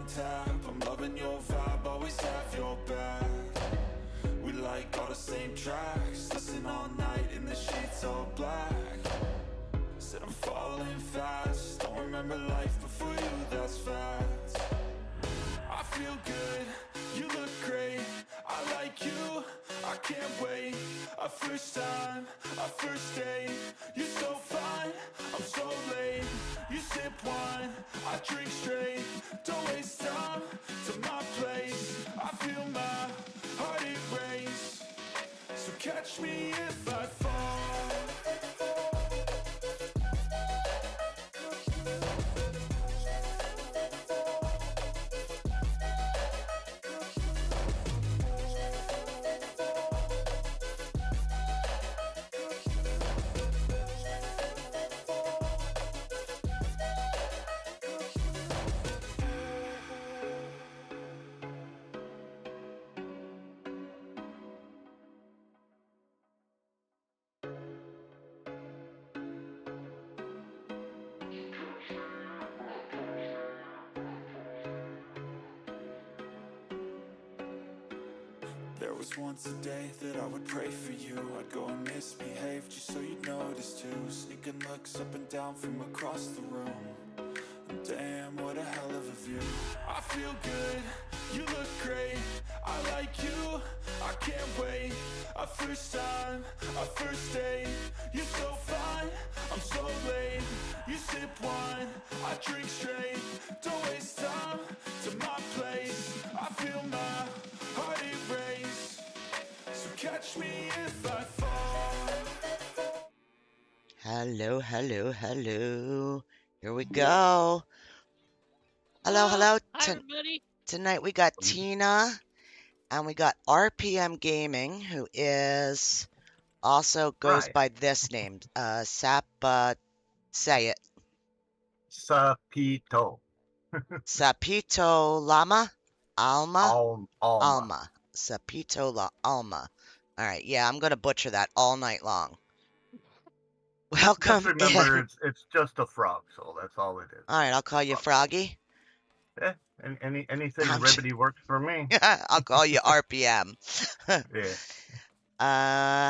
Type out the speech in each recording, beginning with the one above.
on tap. I'm loving your vibe, always have your back. We like all the same tracks. Listen all night in the sheets all black. Said I'm falling fast. Don't remember life before you, that's facts. I feel good, you look great. I like you, I can't wait. A first time, a first date. You're so fine, I'm so late. You sip wine, I drink straight. Don't waste time to my place. I feel my heart erase. So catch me if I fall. There was once a day that I would pray for you. I'd go and misbehave just so you'd notice too. Sneaking looks up and down from across the room. And damn, what a hell of a view. I feel good, you look great. I like you, I can't wait. A first time, a first date. You're so fine, I'm so late. You sip wine, I drink straight. Don't waste time to my place. I feel my heart erase. So catch me if I fall. Hello, hello, hello. Here we go. Hello, Hello. hello. Hi, everybody. Tonight we got Tina and we got RPM Gaming, who is also goes Right. by this name. Say it. Sapito. Sapito Lama? Alma? Alma. Alma. Sapito La Alma. All right, yeah, I'm gonna butcher that all night long. Just Welcome remember, in. it's just a frog, so that's all it is. All right, I'll call you Frog. Froggy. Anything I'm just, ribbity works for me. I'll call you RPM. Yeah.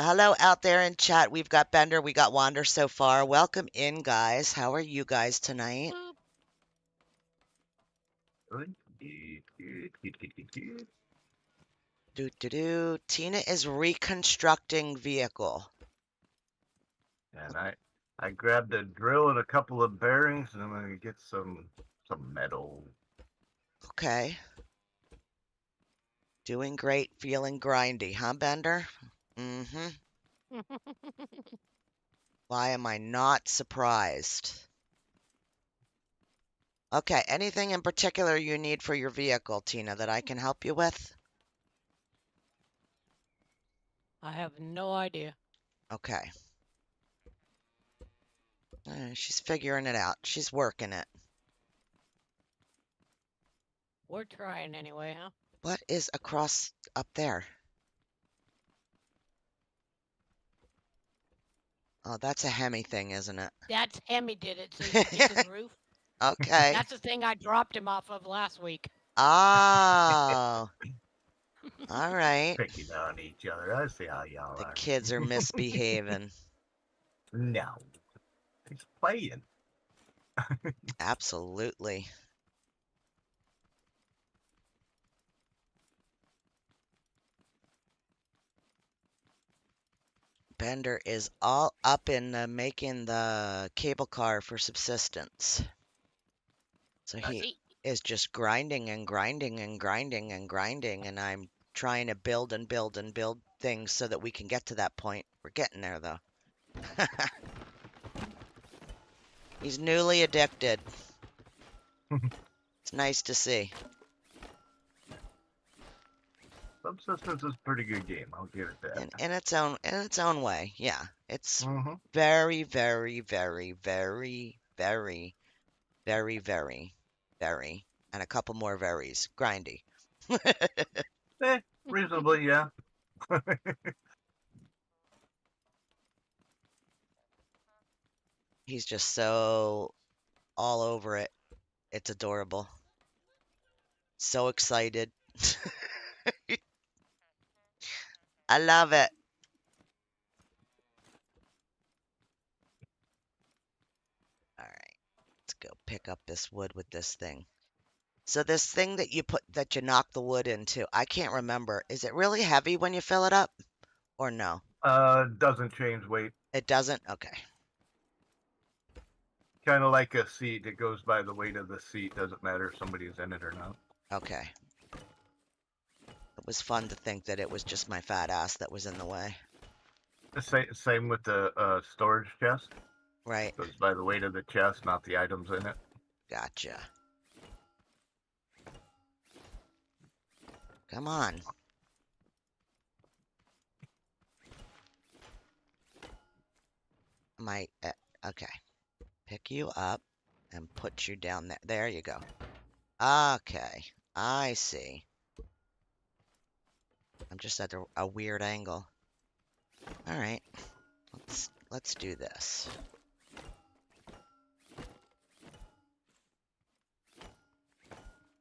Hello out there in chat. We've got Bender, we got Wander so far. Welcome in, guys. How are you guys tonight? Do do do. Tina is reconstructing vehicle. And I grabbed a drill and a couple of bearings, and I'm gonna get some metal. Okay. Doing great, feeling grindy, huh, Bender? Mm-hmm. Why am I not surprised? Okay, anything in particular you need for your vehicle, Tina, that I can help you with? I have no idea. Okay. She's figuring it out. She's working it. We're trying anyway, huh? What is across up there? Oh, that's a Hemi thing, isn't it? That's Hemi did it so he could get to the roof. Okay. That's the thing I dropped him off of last week. Oh, all right. Picking on each other. I see how y'all The are. kids are misbehaving. No, he's playing. Absolutely. Bender is all up in making the cable car for subsistence. So I he see. is just grinding and grinding and grinding and grinding, and I'm trying to build and build and build things so that we can get to that point. We're getting there, though. He's newly addicted. It's nice to see. Subsistence is a pretty good game. I'll give it that. In its own way, yeah. It's Mm-hmm. very, very, very, very, very, very, very, very, and a couple more verys. Grindy. Reasonably, yeah. He's just so all over it. It's adorable. So excited. I love it. All right, let's go pick up this wood with this thing. So this thing that you knock the wood into, I can't remember. Is it really heavy when you fill it up or no? Doesn't change weight. It doesn't? Okay. Kind of like a seat. It goes by the weight of the seat. Doesn't matter if somebody's in it or not. Okay. It was fun to think that it was just my fat ass that was in the way. The same with the storage chest. Right. Goes by the weight of the chest, not the items in it. Gotcha. Come on. Okay. Pick you up and put you down there. There you go. Okay. I see. I'm just at a weird angle. All right. Let's do this.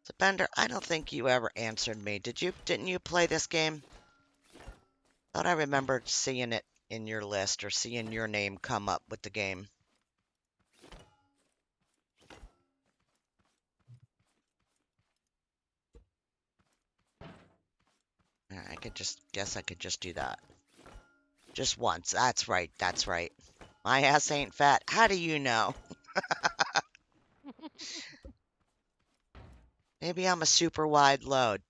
So Bender, I don't think you ever answered me. Didn't you play this game? Thought I remembered seeing it in your list or seeing your name come up with the game. I could just guess I could just do that. Just once. That's right. That's right. My ass ain't fat. How do you know? Maybe I'm a super wide load.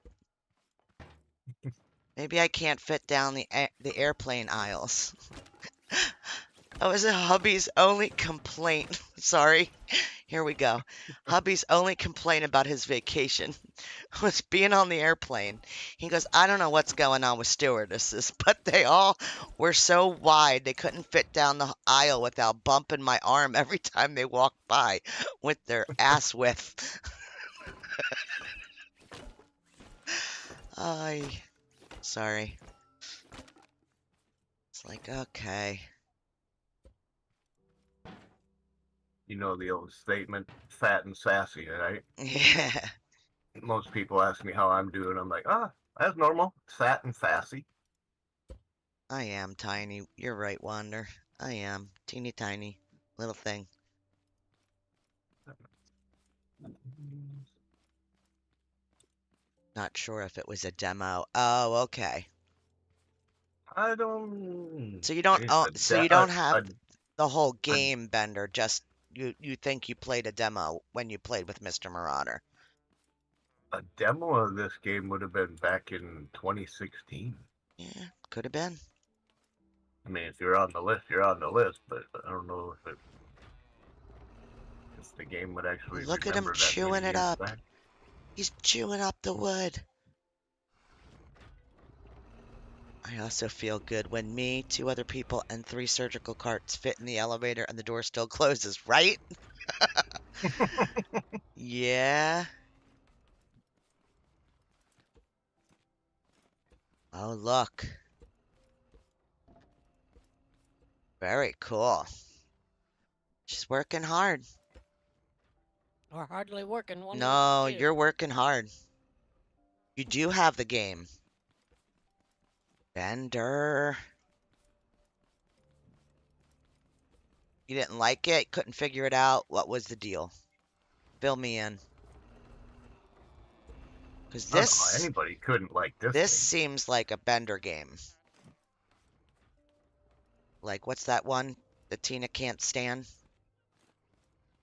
Maybe I can't fit down the airplane aisles. That was a hubby's only complaint. Sorry. Here we go. Hubby's only complaint about his vacation was being on the airplane. He goes, I don't know what's going on with stewardesses, but they all were so wide they couldn't fit down the aisle without bumping my arm every time they walked by with their ass width. Sorry. It's like, okay. You know the old statement, fat and sassy, right? Yeah. Most people ask me how I'm doing. I'm like, that's normal. Fat and sassy. I am tiny. You're right, Wander. I am. Teeny tiny. Little thing. Not sure if it was a demo. Oh, okay. I don't. So you don't have the whole game, Bender. Just you think you played a demo when you played with Mr. Marauder. A demo of this game would have been back in 2016. Yeah, could have been. I mean, if you're on the list, you're on the list. But I don't know if the game would actually. Look at him chewing it up. Back. He's chewing up the wood. I also feel good when me, 2 other people, and 3 surgical carts fit in the elevator and the door still closes, right? Yeah. Oh, look. Very cool. She's working hard. Or hardly working one. No, Either. you're working hard. You do have the game. Bender. You didn't like it? Couldn't figure it out? What was the deal? Fill me in. Because this... anybody couldn't like this This thing. seems like a Bender game. Like, what's that one that Tina can't stand?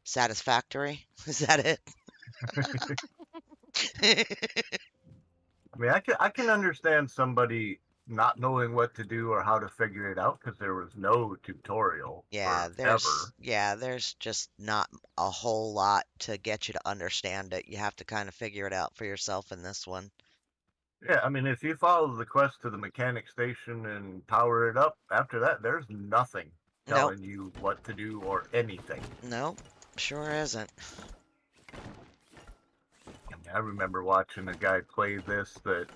Satisfactory? Is that it? I mean, I can understand somebody not knowing what to do or how to figure it out because there was no tutorial. Yeah, there's just not a whole lot to get you to understand it. You have to kind of figure it out for yourself in this one. Yeah, I mean, if you follow the quest to the mechanic station and power it up, after that, there's nothing telling you what to do or anything. Nope, sure isn't. I remember watching a guy play this that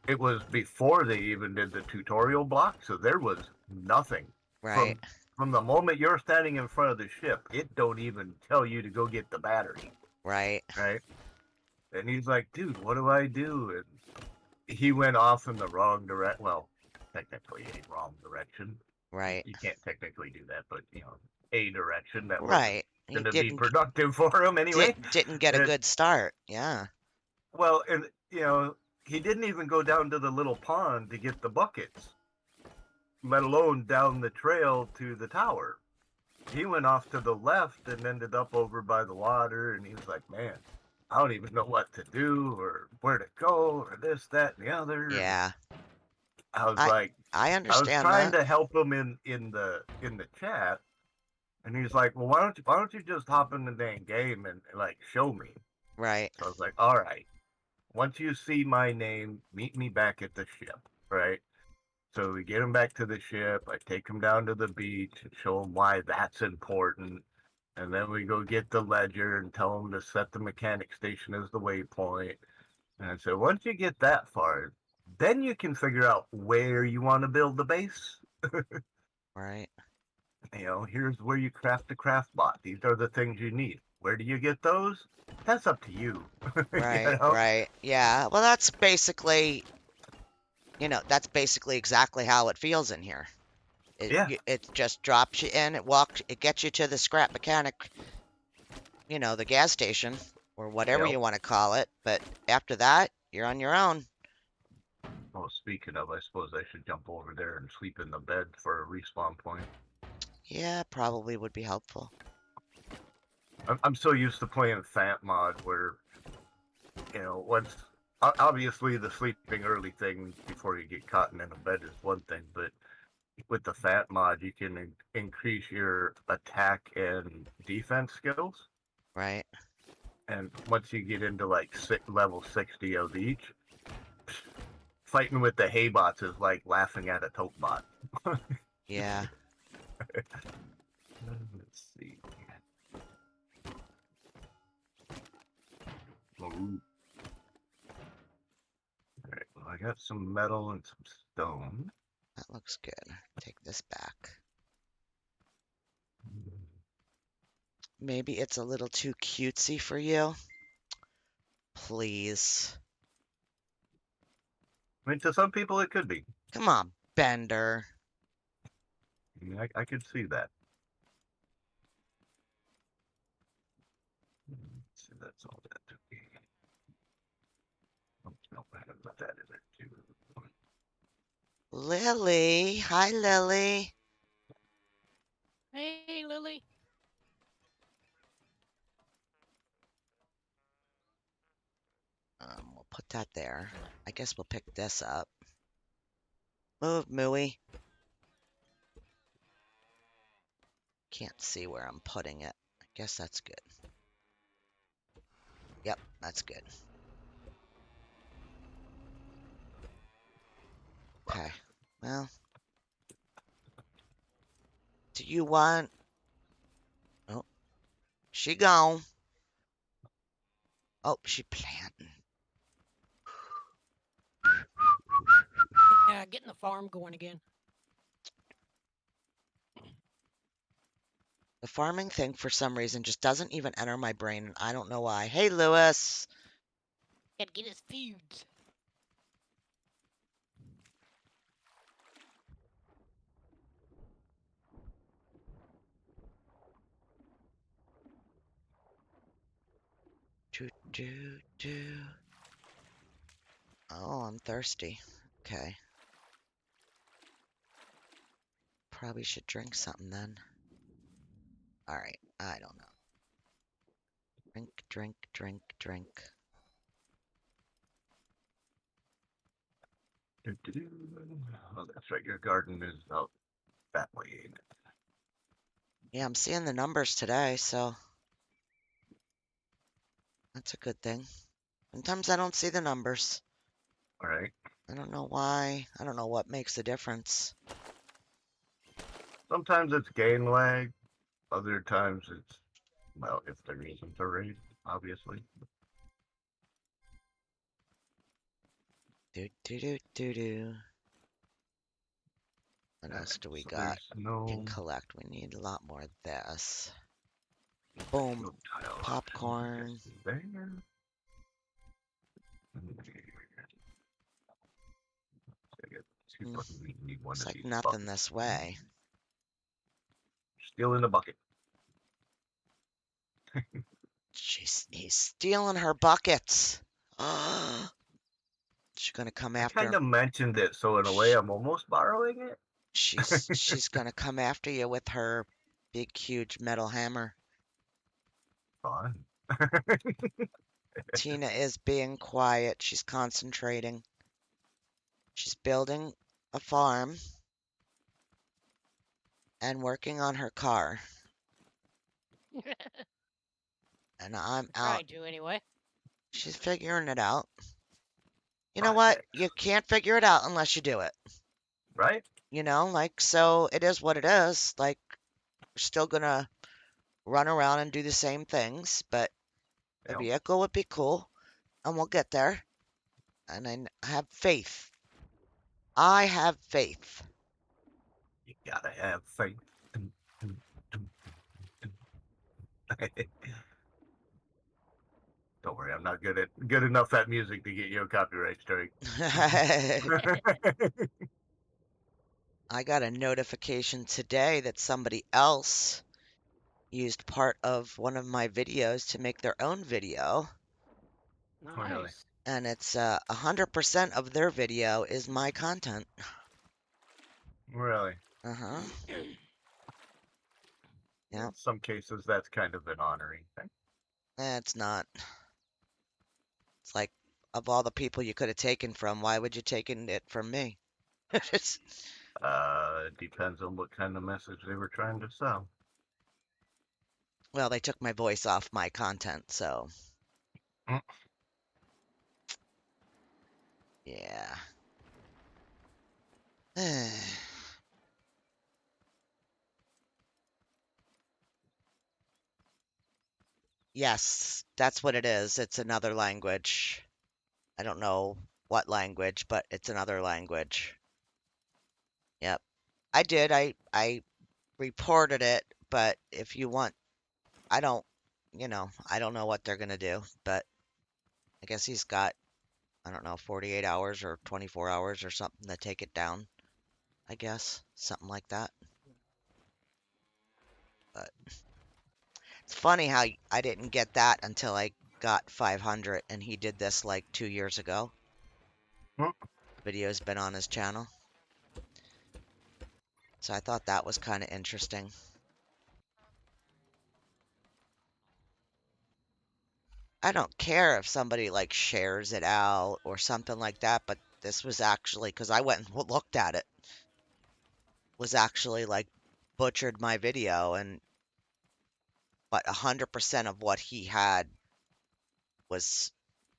it was before they even did the tutorial block, so there was nothing. Right. From the moment you're standing in front of the ship, it don't even tell you to go get the battery. Right. Right? And he's like, dude, what do I do? And he went off in the wrong direction. Well, technically a wrong direction. Right. You can't technically do that, but a direction that wasn't Right. He going to be didn't productive for him anyway. didn't get a And, good start. Yeah. well, and he didn't even go down to the little pond to get the buckets, let alone down the trail to the tower. He went off to the left and ended up over by the water, and he was like, man, I don't even know what to do or where to go or this, that, and the other. Yeah. I was I like, I I was understand trying that. to help him in the chat, and he's like, well, why don't you just hop in the dang game and like show me? Right. So I was like, all right, once you see my name, meet me back at the ship, right? So we get him back to the ship. I take him down to the beach and show him why that's important. And then we go get the ledger and tell him to set the mechanic station as the waypoint. And I said, once you get that far, then you can figure out where you want to build the base. Right. Here's where you craft the craft bot. These are the things you need. Where do you get those? That's up to you. Right. Right. Yeah. Well, that's basically, that's basically exactly how it feels in here. Yeah. It just drops you in, it gets you to the scrap mechanic, the gas station or whatever Yep. you want to call it. But after that, you're on your own. Well, speaking of, I suppose I should jump over there and sleep in the bed for a respawn point. Yeah, probably would be helpful. I'm so used to playing Fant mod where, once obviously the sleeping early thing before you get caught in a bed is one thing, but with the Fant mod you can increase your attack and defense skills. Right. And once you get into like level 60 of each, fighting with the hay bots is like laughing at a tote bot. Yeah. Let's see. Ooh. Alright, well, I got some metal and some stone. That looks good. Take this back. Maybe it's a little too cutesy for you. Please. I mean, to some people it could be. Come on, Bender. I mean, I could see that. So that's all that took me. Oh, no, I haven't put that in there too. Lily. Hi, Lily. Hey, Lily. We'll put that there. I guess we'll pick this up. Move, Mooey. Can't see where I'm putting it. I guess that's good. Yep, that's good. Okay, well. Do you want... Oh, she gone. Oh, she planting. Yeah, getting the farm going again. The farming thing, for some reason, just doesn't even enter my brain, and I don't know why. Hey, Lewis. Gotta get his foods. Do. Oh, I'm thirsty. Okay. Probably should drink something then. Alright, I don't know. Drink. Oh, that's right. Your garden is out that way, ain't it? Yeah, I'm seeing the numbers today, so that's a good thing. Sometimes I don't see the numbers. All right. I don't know why. I don't know what makes the difference. Sometimes it's gain lag. Other times it's, well, if there isn't a raid, obviously. Do. What else do we got? No Can collect. We need a lot more of this. Boom. tile Popcorn. option there. She's Mm, like, we need one Looks of like these nothing buckets. this way. Still in the bucket. He's stealing her buckets. She's gonna come I after kind him. of mentioned it, so in a way, I'm almost borrowing it. She's gonna come after you with her big, huge metal hammer. Fine. Tina is being quiet. She's concentrating. She's building a farm and working on her car. And I'm out. Trying to anyway. She's figuring it out. You know what? Projects, You can't figure it out unless you do it. right? You know, like, so it is what it is. Like, we're still gonna run around and do the same things, but a You know, vehicle would be cool, and we'll get there. And I have faith. I have faith. you gotta have faith. Don't worry, I'm not good enough at music to get you a copyright strike. I got a notification today that somebody else used part of one of my videos to make their own video, Really? Nice. and it's 100% of their video is my content. Really? Uh-huh. In Yep. some cases, that's kind of an honoring thing. It's not. It's like, of all the people you could have taken from, why would you taken it from me? It's- It depends on what kind of message they were trying to sell. well, they took my voice off my content, so Mm. yeah. Yes, that's what it is. It's another language. I don't know what language, but it's another language. Yep. I did. I reported it, but if you want, I don't, I don't know what they're gonna do, but I guess he's got, I don't know, 48 hours or 24 hours or something to take it down. I guess something like that. But it's funny how I didn't get that until I got 500, and he did this like 2 years ago. Mm. Video's been on his channel. So I thought that was kind of interesting. I don't care if somebody like shares it out or something like that, but this was actually, because I went and looked at it, was actually like butchered my video, and but 100% of what he had was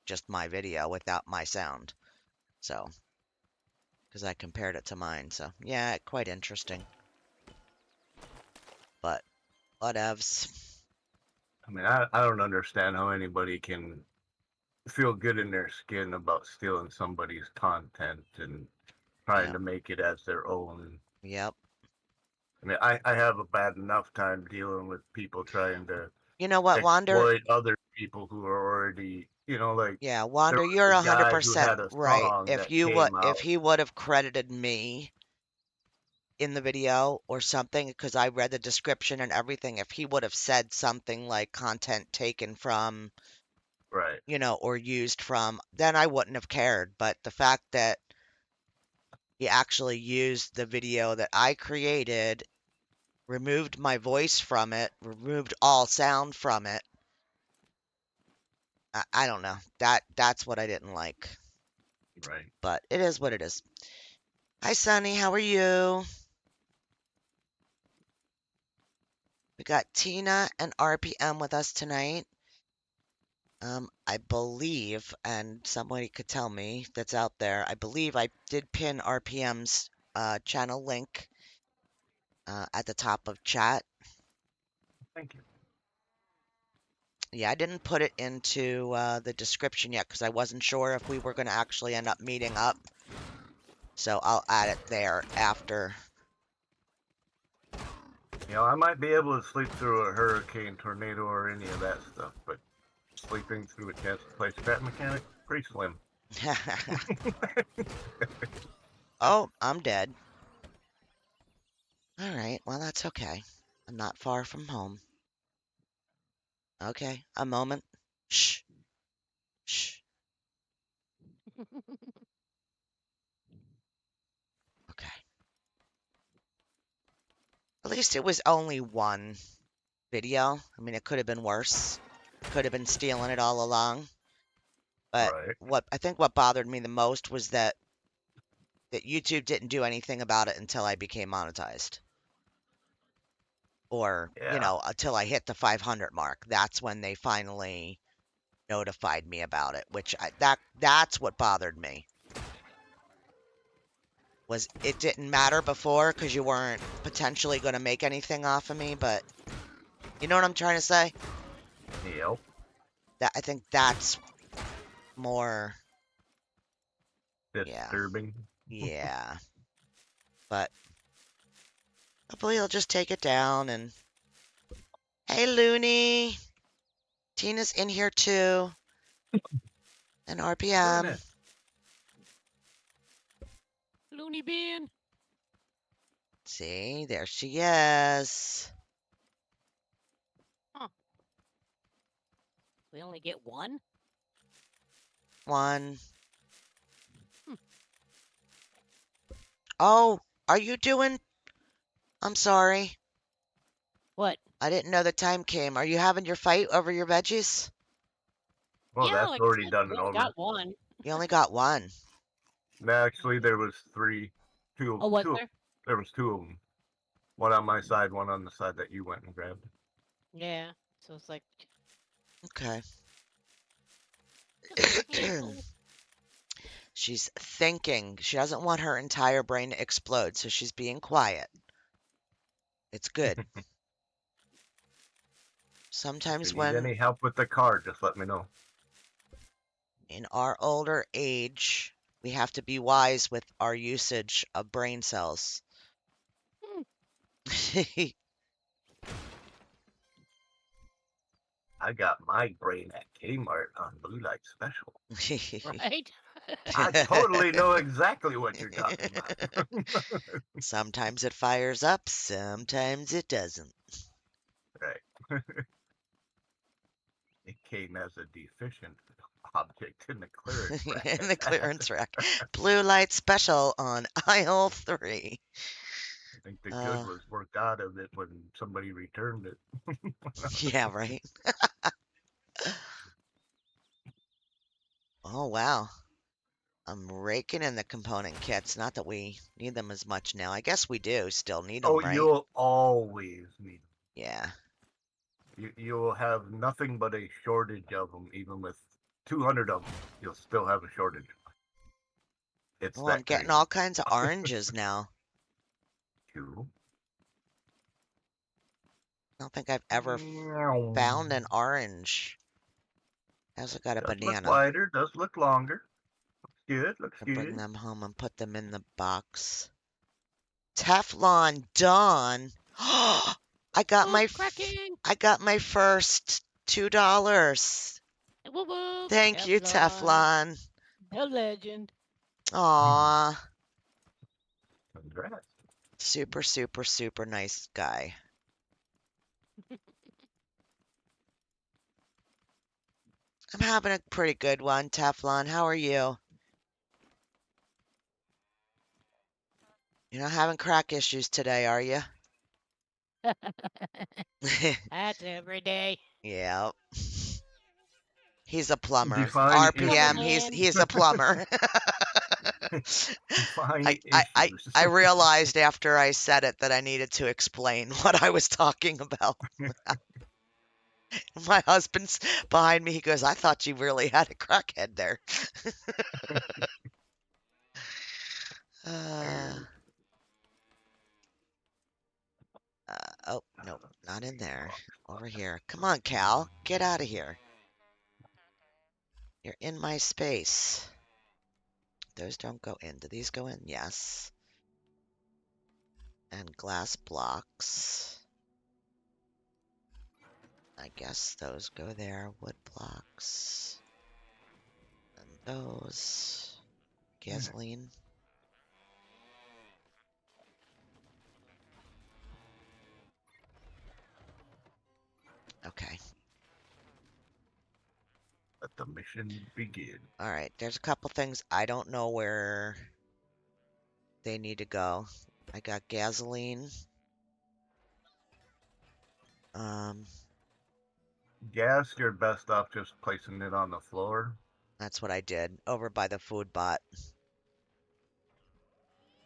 just my video without my sound. So, because I compared it to mine. So, yeah, quite interesting. But whatevs. I mean, I don't understand how anybody can feel good in their skin about stealing somebody's content and trying Yep. to make it as their own. Yep. I mean, I have a bad enough time dealing with people trying to You know what, Wander? exploit other people who are already, like Yeah, there Wander, you're was a guy who 100% had a right. song If that you would, came if out. he would have credited me in the video or something, because I read the description and everything, if he would have said something like content taken from, Right. or used from, then I wouldn't have cared. But the fact that he actually used the video that I created, removed my voice from it, removed all sound from it, I don't know. That's what I didn't like. Right. But it is what it is. Hi, Sunny. How are you? We got Tina and RPM with us tonight. I believe, and somebody could tell me that's out there, I believe I did pin RPM's channel link at the top of chat. Thank you. Yeah, I didn't put it into the description yet because I wasn't sure if we were going to actually end up meeting up. So I'll add it there after. I might be able to sleep through a hurricane, tornado, or any of that stuff, but sleeping through a chance to play Scrap Mechanic, pretty slim. Oh, I'm dead. All right, well, that's okay. I'm not far from home. Okay, a moment. Shh, shh. Okay. At least it was only one video. I mean, it could have been worse. Could have been stealing it all along. But Right. what bothered me the most was that YouTube didn't do anything about it until I became monetized. Or, Yeah. until I hit the 500 mark. That's when they finally notified me about it, which that's what bothered me. Was it didn't matter before because you weren't potentially going to make anything off of me, but you know what I'm trying to say? Yep. I think that's more, yeah, Disturbing. yeah. But hopefully he'll just take it down and hey, Looney, Tina's in here too, and RPM. Goodness. Looney bin. See, there she is. Huh. We only get one? One. Hmm. Oh, are you doing? I'm sorry. What? I didn't know the time came. Are you having your fight over your veggies? Well, Yeah, that's like I already said, done we and only over. got one. You only got one. Actually, there was three. Oh, was Two. there? There was two of them. One on my side, one on the side that you went and grabbed. Yeah. So it's like Okay. just a handful. She's thinking. She doesn't want her entire brain to explode, so she's being quiet. It's good. If Sometimes you need when any help with the car, just let me know. in our older age, we have to be wise with our usage of brain cells. Hmm. I got my brain at Kmart on Blue Light Special. Right? I totally know exactly what you're talking about. Sometimes it fires up, sometimes it doesn't. Right. It came as a deficient object in the clearance rack. In the clearance rack. Blue light special on aisle 3. I think the good was worked out of it when somebody returned it. Yeah, right. Oh, wow. I'm raking in the component kits. Not that we need them as much now. I guess we do still need Oh, them, right? you'll always need Yeah. them. You'll have nothing but a shortage of them, even with 200 of them. You'll still have a shortage. It's Oh, I'm that getting crazy. all kinds of oranges now. Cool. I don't think I've ever found an orange. I also got a Does look banana. wider, does look longer. Looks good, looks I'll bring good. them home and put them in the box. Teflon Dawn. I got Oh, my cracking! I got my first $2. Whoop whoop! Thank you, Teflon, Teflon. the legend. Aw. Congrats. Super, super, super nice guy. I'm having a pretty good one, Teflon. How are you? You're not having crack issues today, are you? That's every day. Yeah. He's a plumber. Define Plumber RPM, issues. man. he's a plumber. Define I issues. realized after I said it that I needed to explain what I was talking about. My husband's behind me. He goes, I thought you really had a crackhead there. uh, oh, no, not in there. Over here. Come on, Cal. Get out of here. You're in my space. Those don't go in. Do these go in? Yes. And glass blocks. I guess those go there. Wood blocks. And those. Gasoline. Okay. Let the mission begin. All right. There's a couple things I don't know where they need to go. I got gasoline. Um, Gas, you're best off just placing it on the floor. that's what I did over by the food bot.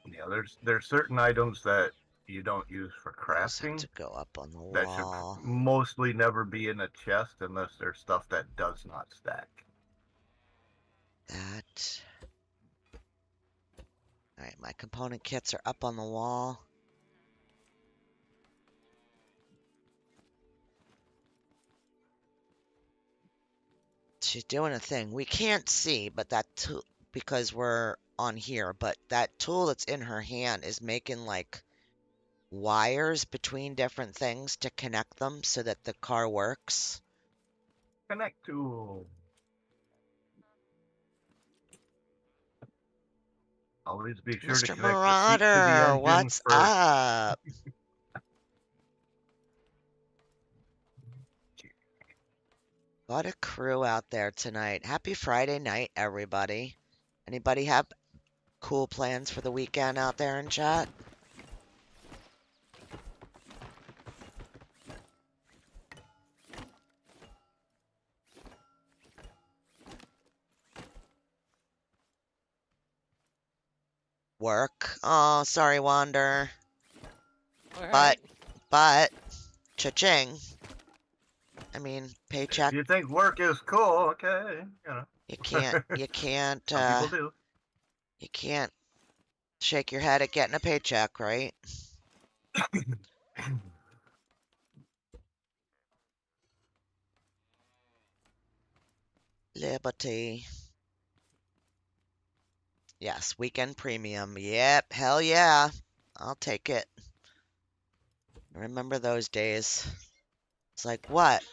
Yeah, there's certain items that you don't use for Those have crafting to go up on the that should wall. mostly never be in a chest unless there's stuff that does not stack. That. All right, my component kits are up on the wall. She's doing a thing. We can't see, but that tool, because we're on here, but that tool that's in her hand is making like wires between different things to connect them so that the car works. Connect to. Always be sure to Mr. connect the seat to the Marauder, engine what's first. up? What a crew out there tonight. Happy Friday night, everybody. Anybody have cool plans for the weekend out there in chat? Work. Oh, sorry, Wander. All But, right. but, cha-ching. I mean, If paycheck. you think work is cool, okay, you know. You can't, you can't, Some people do. you can't shake your head at getting a paycheck, right? Liberty. Yes, weekend premium. Yep, hell yeah. I'll take it. Remember those days. It's like, what?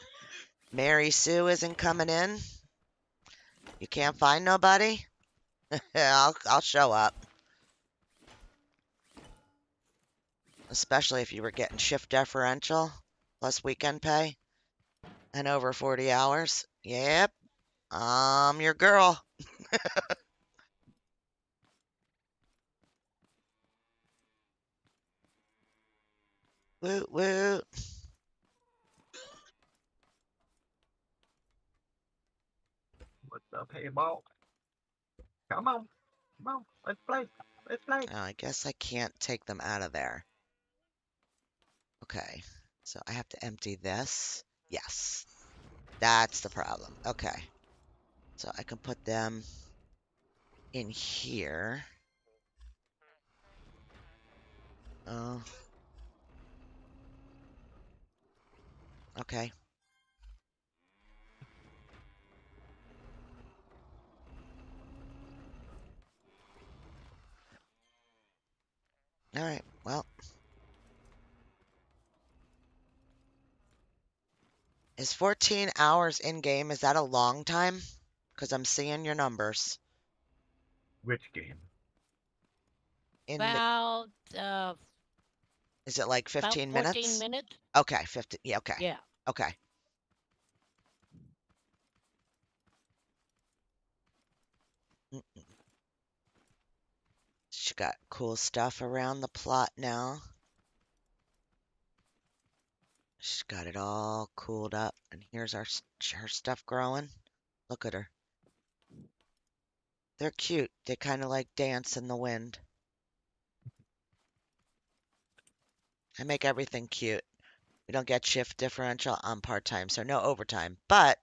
Mary Sue isn't coming in? You can't find nobody? I'll show up. Especially if you were getting shift differential plus weekend pay and over 40 hours. Yep, I'm your girl. Woot woot. What's up, hey ball? Come on. Come on. Let's play. Let's play. Oh, I guess I can't take them out of there. Okay, so I have to empty this. Yes, that's the problem. Okay, so I can put them in here. Oh, okay. All right, well. Is 14 hours in game, is that a long time? Because I'm seeing your numbers. Which game? In the, About is it like about 15 14 minutes? minutes. Okay, 50. Yeah, okay. Yeah. Okay. Mm. She got cool stuff around the plot now. She's got it all cooled up. And here's her stuff growing. Look at her. They're cute. They kind of like dance in the wind. I make everything cute. We don't get shift differential on part-time, so no overtime. But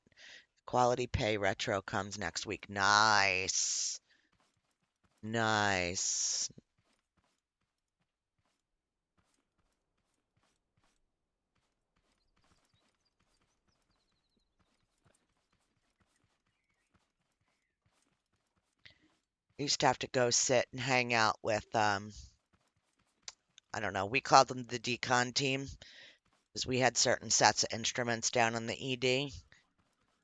quality pay retro comes next week. Nice. Nice. I used to have to go sit and hang out with, I don't know, we called them the decon team because we had certain sets of instruments down in the ED.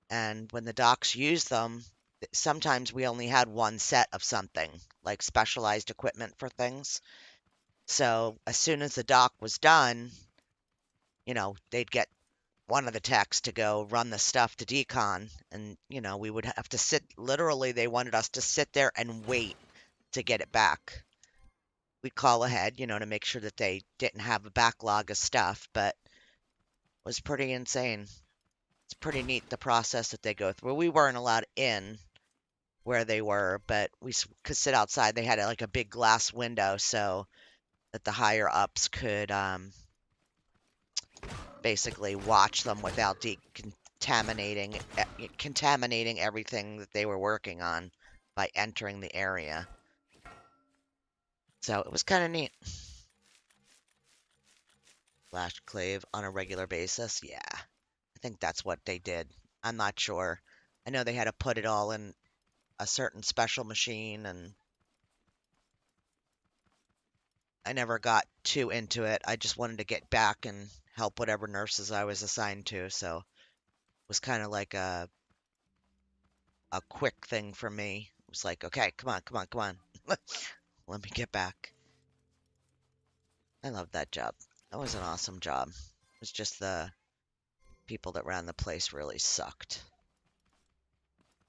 And when the docs used them, sometimes we only had one set of something, like specialized equipment for things. So as soon as the doc was done, they'd get one of the techs to go run the stuff to decon, and we would have to sit. Literally, they wanted us to sit there and wait to get it back. We'd call ahead, to make sure that they didn't have a backlog of stuff, but it was pretty insane. It's pretty neat the process that they go through. We weren't allowed in where they were, but we could sit outside. They had like a big glass window so that the higher ups could basically watch them without contaminating everything that they were working on by entering the area. So it was kind of neat. Flash clave on a regular basis. Yeah, I think that's what they did. I'm not sure. I know they had to put it all in a certain special machine, and I never got too into it. I just wanted to get back and help whatever nurses I was assigned to, so it was kind of like a quick thing for me. It was like, okay, come on, come on, come on. Let me get back. I loved that job. That was an awesome job. It was just the people that ran the place really sucked.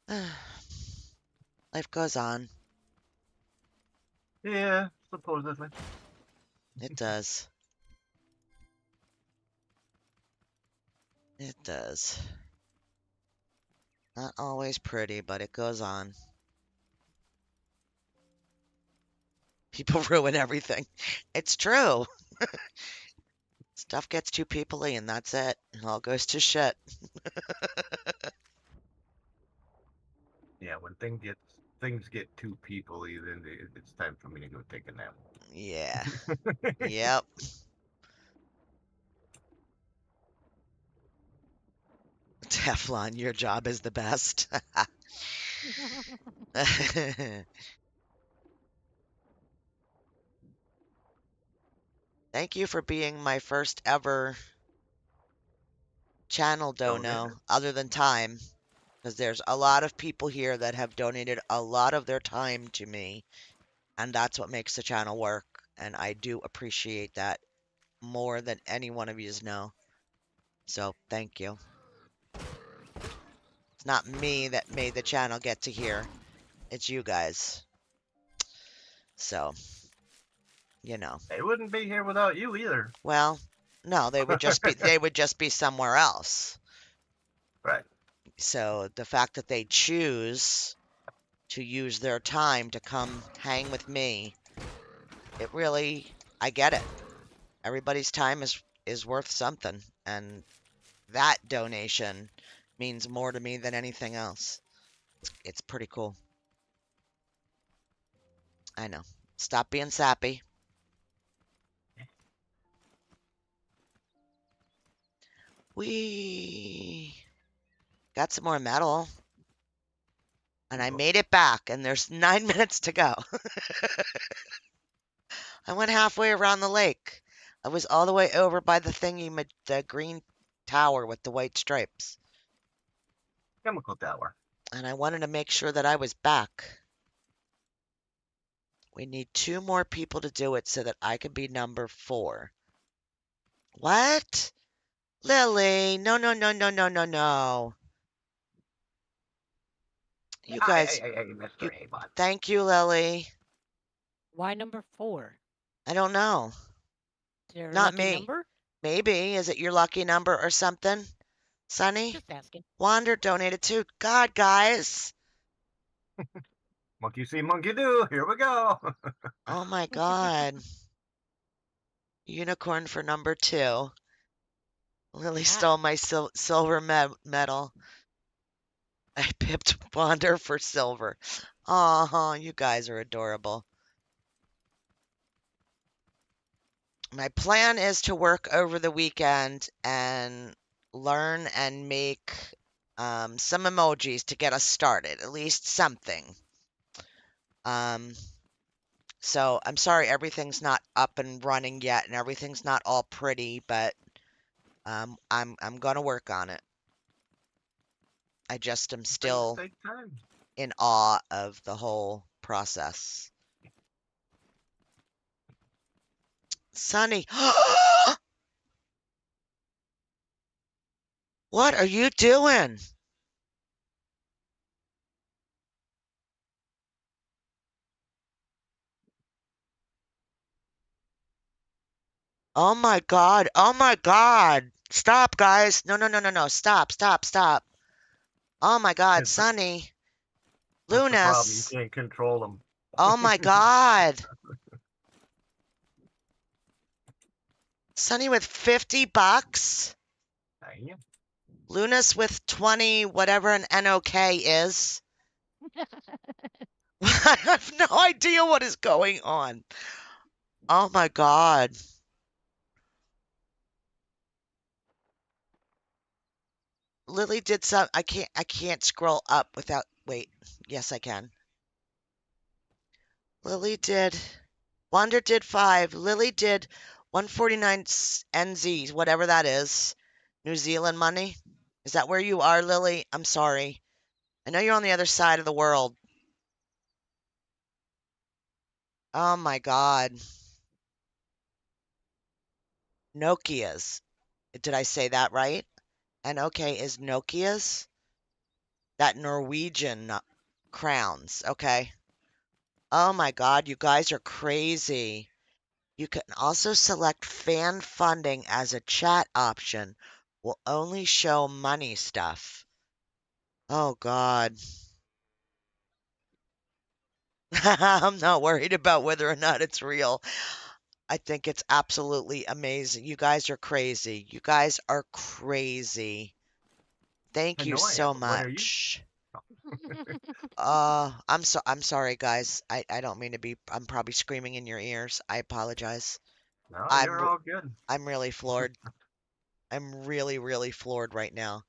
Life goes on. Yeah, supposedly. It does. It does. Not always pretty, but it goes on. People ruin everything. It's true. Stuff gets too people-y and that's it. It all goes to shit. Yeah, when things get too people-y, then it's time for me to go take a nap. Yeah. Yep. Teflon, your job is the best. Thank you for being my first ever channel dono, Donated. other than time, because there's a lot of people here that have donated a lot of their time to me, and that's what makes the channel work, and I do appreciate that more than any one of yous know. So, thank you. It's not me that made the channel get to here. It's you guys. So, They wouldn't be here without you either. well, no, they would just be somewhere else. Right. So, the fact that they choose to use their time to come hang with me, it really, I get it. Everybody's time is worth something, and that donation means more to me than anything else. It's pretty cool. I know. Stop being sappy. We got some more metal, and I made it back, and there's 9 minutes to go. I went halfway around the lake. I was all the way over by the thingy, the green tower with the white stripes, Chemical tower. and I wanted to make sure that I was back. We need 2 more people to do it so that I can be number 4. What? Lily, no, no, no, no, no, no, no. You guys, Hey, Mr. Avon. thank you, Lily. Why number 4? I don't know. Is there a Not lucky me. number? Maybe. Is it your lucky number or something? Sunny? Just asking. Wander donated too. God, guys. Monkey see, monkey do. Here we go. Oh my God. Unicorn for number 2. Lily stole my silver medal. I pipped Wander for silver. Aw, you guys are adorable. My plan is to work over the weekend and learn and make some emojis to get us started, at least something. So I'm sorry everything's not up and running yet and everything's not all pretty, but I'm gonna work on it. I just am Things still take time. in awe of the whole process. Sunny. What are you doing? Oh my God. Oh my God. Stop, guys. No, no, no, no, no. Stop, stop, stop. Oh my God, It's Sonny. that's the problem. You Lunas. can't control them. Oh my God. Sonny with 50 bucks. Damn. Lunas with 20, whatever an NOK is. I have no idea what is going on. Oh my God. Lily did some I can't scroll up without wait. Yes, I can. Lily did Wanda did 5. Lily did 149 NZ, whatever that is. New Zealand money. Is that where you are, Lily? I'm sorry. I know you're on the other side of the world. Oh my God. Nokia's. Did I say that right? NOK is Nokia's? That Norwegian crowns. Okay. Oh my God, you guys are crazy. You can also select fan funding as a chat option. Will only show money stuff. Oh God. I'm not worried about whether or not it's real. I think it's absolutely amazing. You guys are crazy. You guys are crazy. I Thank you know I so am. What are you? much. I'm sorry guys. I don't mean to be I'm probably screaming in your ears. I apologize. No, I'm you're r- all good. I'm really floored. I'm really really floored right now.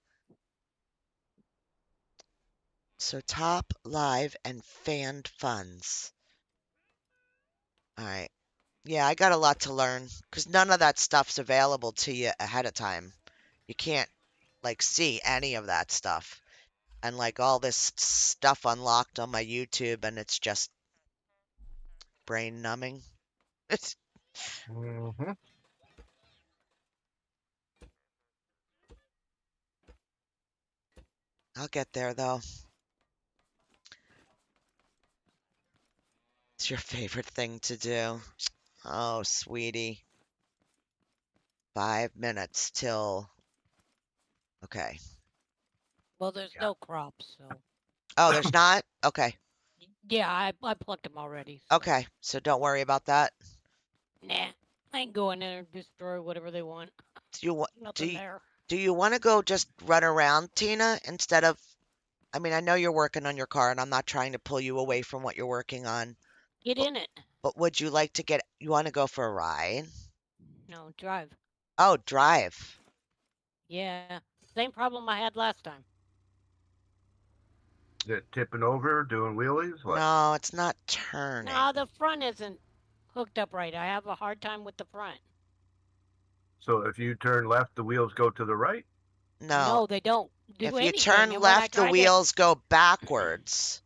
So top live and fanned funds. All right. Yeah, I got a lot to learn because none of that stuff's available to you ahead of time. You can't like see any of that stuff. And like all this stuff unlocked on my YouTube and it's just brain numbing. It's Hmm. I'll get there though. It's your favorite thing to do. Oh, sweetie. 5 minutes till. Okay. Well, there's Yeah. no crops, so Oh, there's not? Okay. yeah, I plucked them already. So Okay. So don't worry about that. nah, I ain't going there and destroy whatever they want. Do you want do Nothing you, there. do you want to go just run around, Tina, instead of I mean, I know you're working on your car and I'm not trying to pull you away from what you're working on, Get but in it. would you like to get you want to go for a ride? No, drive. Oh, drive. Yeah, same problem I had last time. Is it tipping over, doing wheelies? What? No, it's not turning. No, the front isn't hooked up right. I have a hard time with the front. So if you turn left, the wheels go to the right? No. No, they don't do If you anything. turn And when I left, the tried to, wheels go backwards.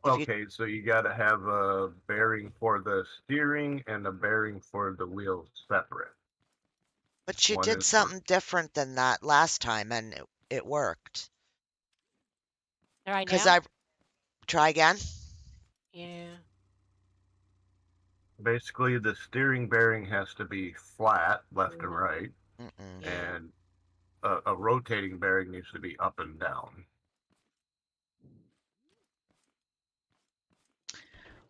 If you Okay, so you got to have a bearing for the steering and a bearing for the wheels separate. But you One did is for something different than that last time and it worked. right Cause now, I try again. yeah. basically the steering bearing has to be flat, left and Mhm. right, Mm-mm. Yeah. and a rotating bearing needs to be up and down.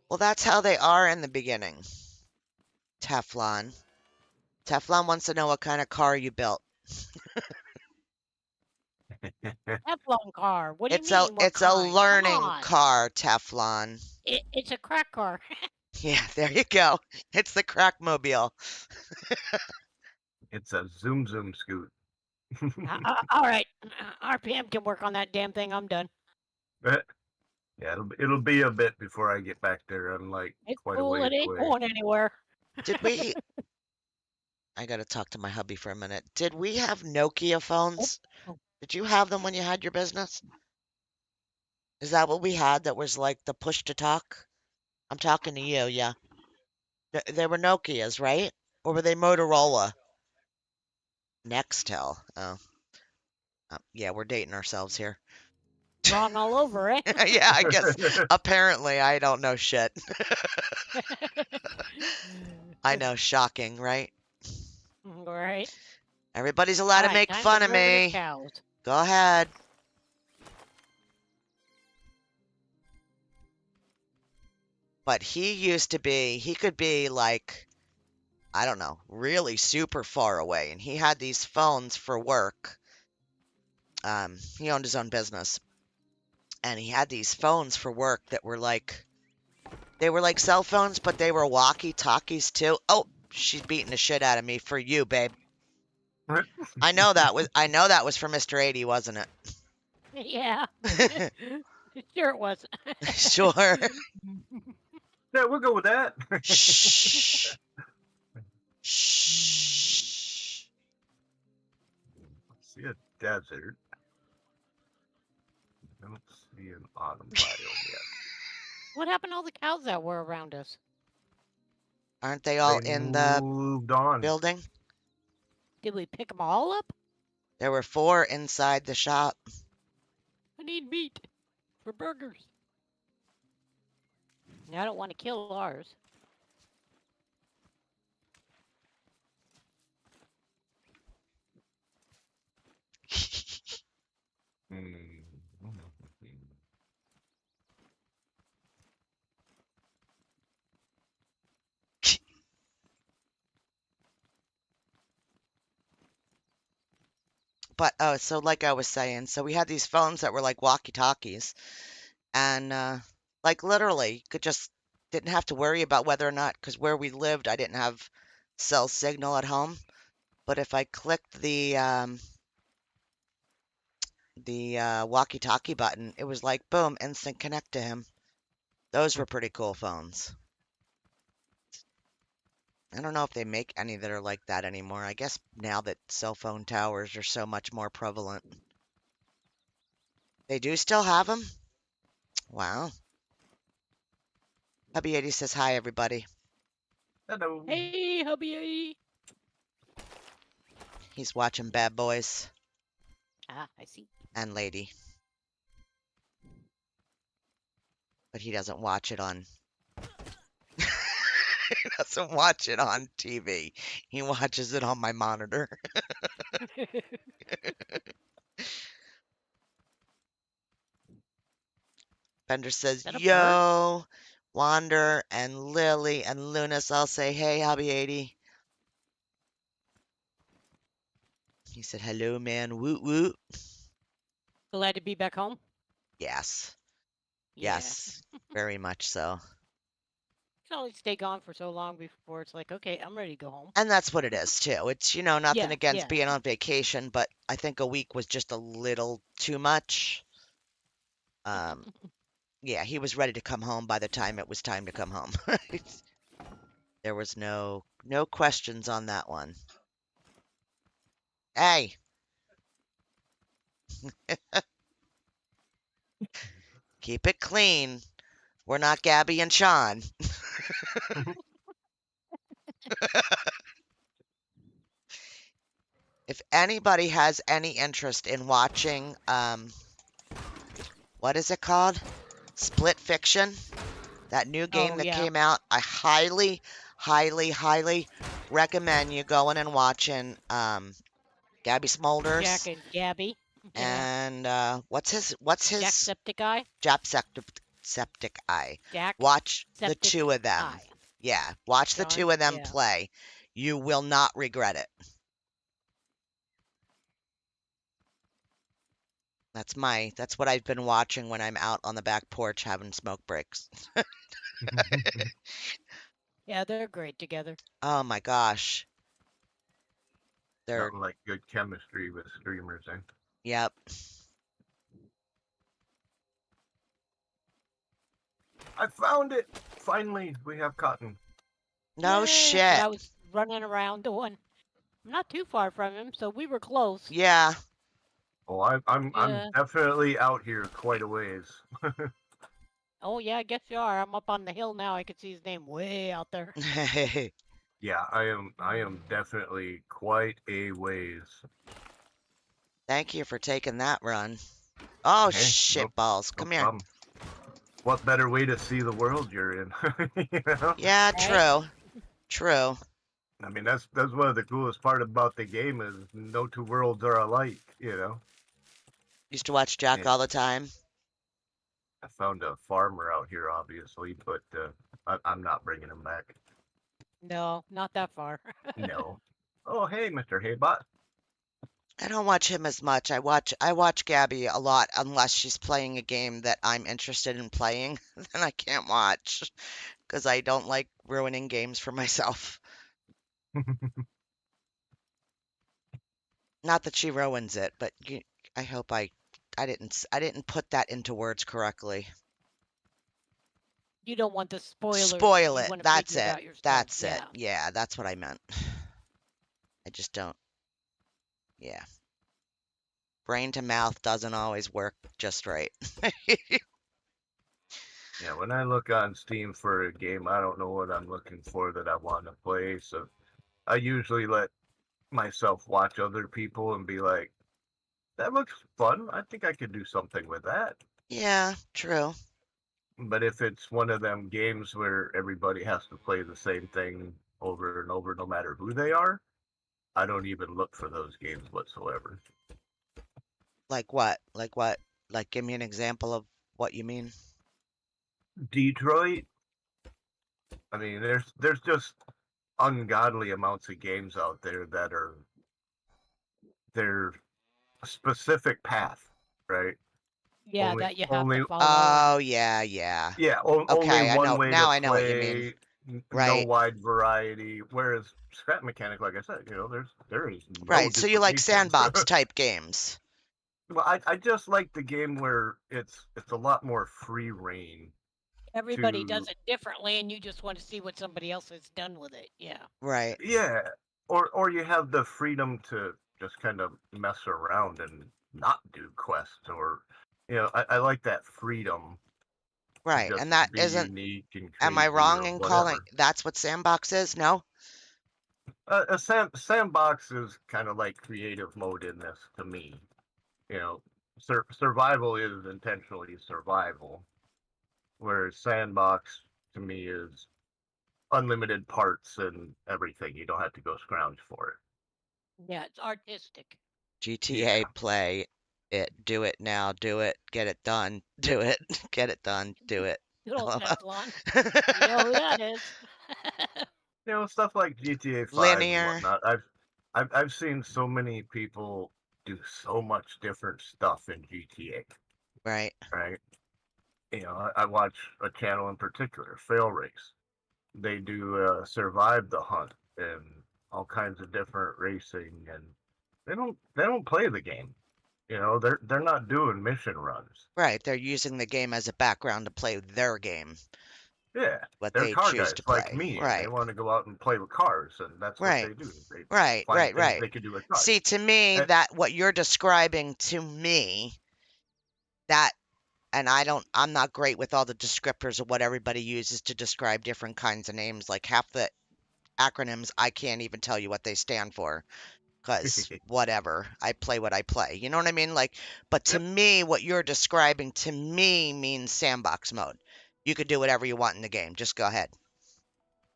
Well, that's how they are in the beginning. Teflon. Teflon wants to know what kind of car you built. Teflon car. What do you It's a mean? What it's a kind? Come learning on. car, Teflon. It's a crack car. Yeah, there you go. It's the crack mobile. It's a zoom zoom scoot. All right. RPM can work on that damn thing. I'm done. But yeah, it'll be a bit before I get back there. I'm like It's quite a cool. ways It ain't away. going anywhere. Did we I gotta talk to my hubby for a minute. Did we have Nokia Oh, phones? oh, Did you have them when you had your business? Is that what we had that was like the push to talk? I'm talking to you, yeah. They were Nokias, right? Or were they Motorola? Nextel. Oh. Yeah, we're dating ourselves here. Wrong all over, eh? Yeah, I guess apparently I don't know shit. I know, shocking, right? Right. Everybody's allowed All to right, make time to fun of murder me. cows. Go ahead. But he could be like, I don't know, really super far away. And he had these phones for work. He owned his own business. And he had these phones for work that were like, they were like cell phones, but they were walkie-talkies too. Oh, she's beating the shit out of me for you, babe. I know that was for Mr. 80, wasn't Yeah. it? Sure it was. Sure. Yeah, we'll go with that. Shh. Shh. See a desert. I don't see an autumn biome yet. What happened to all the cows that were around us? Aren't they all They in the moved on. building? Did we pick them all up? There were 4 inside the shop. I need meat for burgers. I don't want to kill ours. Hmm. But oh, so like I was saying, so we had these phones that were like walkie-talkies, and like literally could just didn't have to worry about whether or not, because where we lived, I didn't have cell signal at home. But if I clicked the walkie-talkie button, it was like boom, instant connect to him. Those were pretty cool phones. I don't know if they make any that are like that anymore. I guess now that cell phone towers are so much more prevalent. They do still have them? Wow. Hubby 80 says hi, everybody. Hello. Hey, hubby. He's watching Bad Boys Ah, I see. and Lady. But he doesn't watch it on he doesn't watch it on TV. He watches it on my monitor. Bender says, that a bird? yo, Wander and Lily and Lunas all say, hey, hubby 80. He said, hello, man. Woot woot. Glad to be back home. Yes. Yeah. Yes. Very much so. You can only stay gone for so long before it's like, okay, I'm ready to go home. And that's what it is, too. It's, nothing Yeah, against yeah. being on vacation, but I think a week was just a little too much. Yeah, he was ready to come home by the time it was time to come home. There was no questions on that one. Hey, keep it clean. We're not Gabby and Sean. If anybody has any interest in watching, what is it called? Split Fiction, that new game Oh, that yeah. came out, I highly, highly, highly recommend you going and watching Gabby Smolders Jack and Gabby. Yeah. and what's his Jacksepticeye. Septic Eye. Jack. Watch the Septic two of them. Eye. Yeah, watch the Sean? two of them Yeah. play. You will not regret it. That's what I've been watching when I'm out on the back porch having smoke breaks. Yeah, they're great together. Oh my gosh. They're Nothing like good chemistry with streamers, eh? yep. I found it! Finally, we have cotton. No Yay, shit. that's what I was running around doing. I'm not too far from him, so we were close. Yeah. Oh, I'm Yeah. definitely out here quite a ways. Oh, yeah, I guess you are. I'm up on the hill now. I can see his name way out there. Yeah, I am definitely quite a ways. Thank you for taking that run. Oh, Hey, shit balls. no Come here. problem. What better way to see the world you're in? You know? Yeah, Right? true. True. I mean, that's one of the coolest part about the game is no two worlds are alike. You know, Used to watch Jack and all the time. I found a farmer out here, obviously, but I'm not bringing him back. No, not that far. No. Oh, hey, Mr. Haybot. I don't watch him as much. I watch Gabby a lot unless she's playing a game that I'm interested in playing. Then I can't watch because I don't like ruining games for myself. Not that she ruins it, but I hope I didn't put that into words correctly. You don't want the spoilers. Spoil You it. want to That's figure it it. out yourself. That's it. Yeah. Yeah, that's what I meant. I just don't. Yeah. Brain to mouth doesn't always work just right. Yeah, when I look on Steam for a game, I don't know what I'm looking for that I want to play. So I usually let myself watch other people and be like, that looks fun. I think I could do something with that. Yeah, true. But if it's one of them games where everybody has to play the same thing over and over, no matter who they are, I don't even look for those games whatsoever. Like what? Like what? Like give me an example of what you mean. Detroit, I mean, there's just ungodly amounts of games out there that are their specific path, right? Yeah, Only that you have to only follow and Oh, yeah, yeah. yeah, only Okay, I one know. way to Now I know what you mean. play, no Right. wide variety. Whereas Scrap Mechanic, like I said, there is no Right. So you like duplication. sandbox type games. Well, I just like the game where it's a lot more free reign everybody does to it differently and you just want to see what somebody else has done with it. Yeah. Right. yeah, or you have the freedom to just kind of mess around and not do quests or I like that freedom to Right. just And that be isn't, unique and am I crazy wrong or in calling whatever. that's what sandbox is? No? Sandbox is kind of like creative mode in this to me. You know, survival is intentionally survival, whereas sandbox to me is unlimited parts and everything. You don't have to go scrounge for Yeah, it's artistic. it. GTA Yeah. play it, do it now, do it, get it done, do it, get it done, do it. Good old LOL. Teflon. You know who that is. Stuff like GTA 5 and Linear. whatnot. I've seen so many people do so much different stuff in GTA, Right. right? I watch a channel in particular, Fail Race. They do survive the hunt and all kinds of different racing, and they don't play the game. They're not doing mission runs. Right. They're using the game as a background to play their game, Yeah, what they're they car choose guys to like play. me, and they Right. want to go out and play with cars, and that's what Right. they do. They Right. find Right. things Right. they can do with cars. See, to me, And, that what you're describing to me, that, and I'm not great with all the descriptors of what everybody uses to describe different kinds of names. Like half the acronyms, I can't even tell you what they stand for. Because whatever, I play what I play. You know what I mean? Like, but to yep, me, what you're describing to me means sandbox mode. You could do whatever you want in the game. Just go ahead.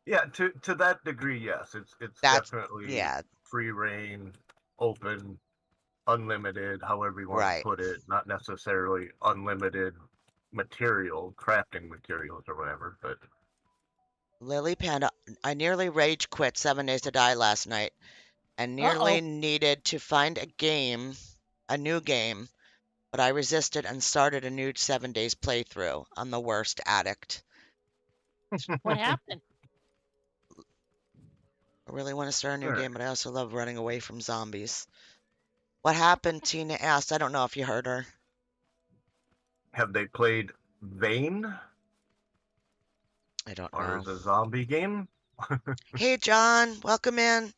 yeah, to that degree, yes, it's That's, definitely yeah, free reign, open, unlimited, however you want to right. put it. Not necessarily unlimited crafting materials or whatever, but Lily Panda, I nearly rage quit 7 Days to Die last night and nearly Uh-oh. needed to find a new game, but I resisted and started a new 7 days playthrough. I'm the worst addict. What happened? I really want to start a new all right. game, but I also love running away from zombies. What happened? Tina asked. I don't know if you heard her. Have they played Vane, I don't or know. is a zombie game? Hey, John, welcome in.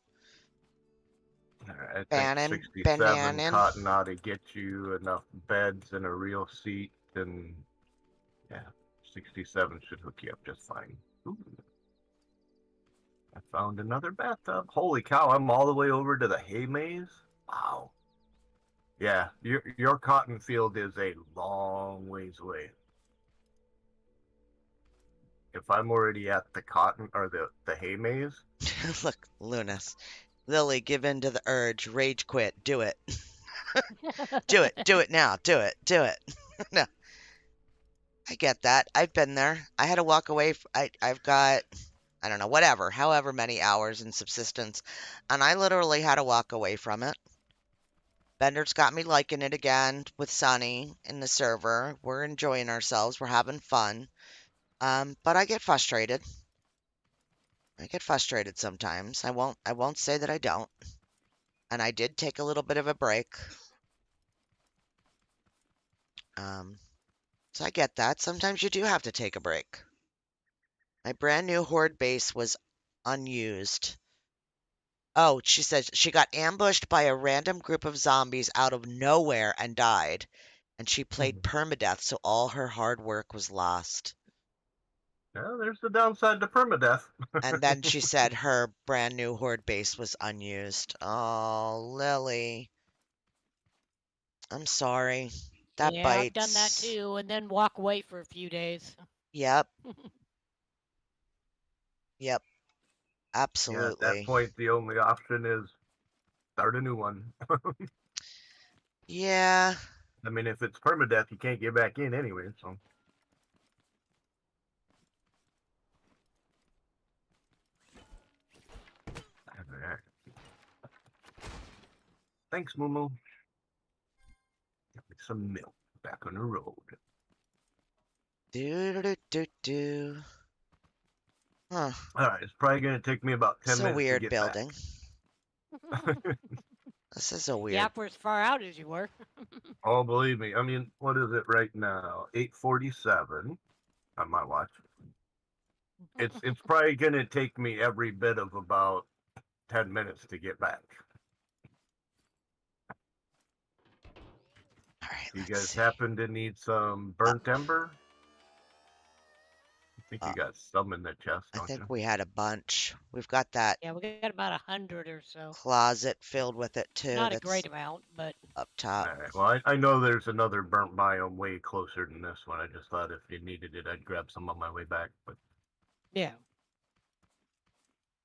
I think Bannon, 67 Bananin. Cotton ought to get you enough beds and a real seat, and yeah, 67 should hook you up just fine. Ooh, I found another bathtub. Holy cow, I'm all the way over to the hay maze. Wow. Yeah, your cotton field is a long ways away. If I'm already at the cotton or the hay maze, Look, Lunas. Lily, give in to the urge. Rage quit. Do it. Do it. Do it now. Do it. Do it. No, I get that. I've been there. I had to walk away. I've got, I don't know, whatever, however many hours in subsistence, and I literally had to walk away from it. Bender's got me liking it again with Sunny in the server. We're enjoying ourselves. We're having fun. But I get frustrated. I get frustrated sometimes. I won't say that I don't. And I did take a little bit of a break. Um, so I get that. Sometimes you do have to take a break. My brand new horde base was unused. Oh, she says she got ambushed by a random group of zombies out of nowhere and died. And she played permadeath, so all her hard work was lost. yeah, there's the downside to permadeath. And then she said her brand new horde base was unused. Oh, Lily. I'm sorry. That Yeah, I've done that bites. too, and then walk away for a few days. Yep. Yep. Yeah, at that Absolutely. point, the only option is start a new one. Yeah. I mean, if it's permadeath, you can't get back in anyway. So, thanks, Moo. Get me some milk back on the road. Do do do do. Huh. All right, it's probably gonna take me about 10 It's a minutes to weird get back. building. This is a Yeah, weird. for as far out as you were. Oh, believe me. I mean, what is it right now? 8:47 on my watch. It's probably gonna take me every bit of about 10 minutes to get back. All right, You let's guys see. happen to need some burnt ember? I think Uh, you got some in the chest, I don't think you? we had a bunch. We've got that Yeah, we got about 100 or so. closet filled with it too. Not a That's great amount, but up top. All right. Well, I know there's another burnt biome way closer than this one. I just thought if you needed it, I'd grab some on my way back. But yeah.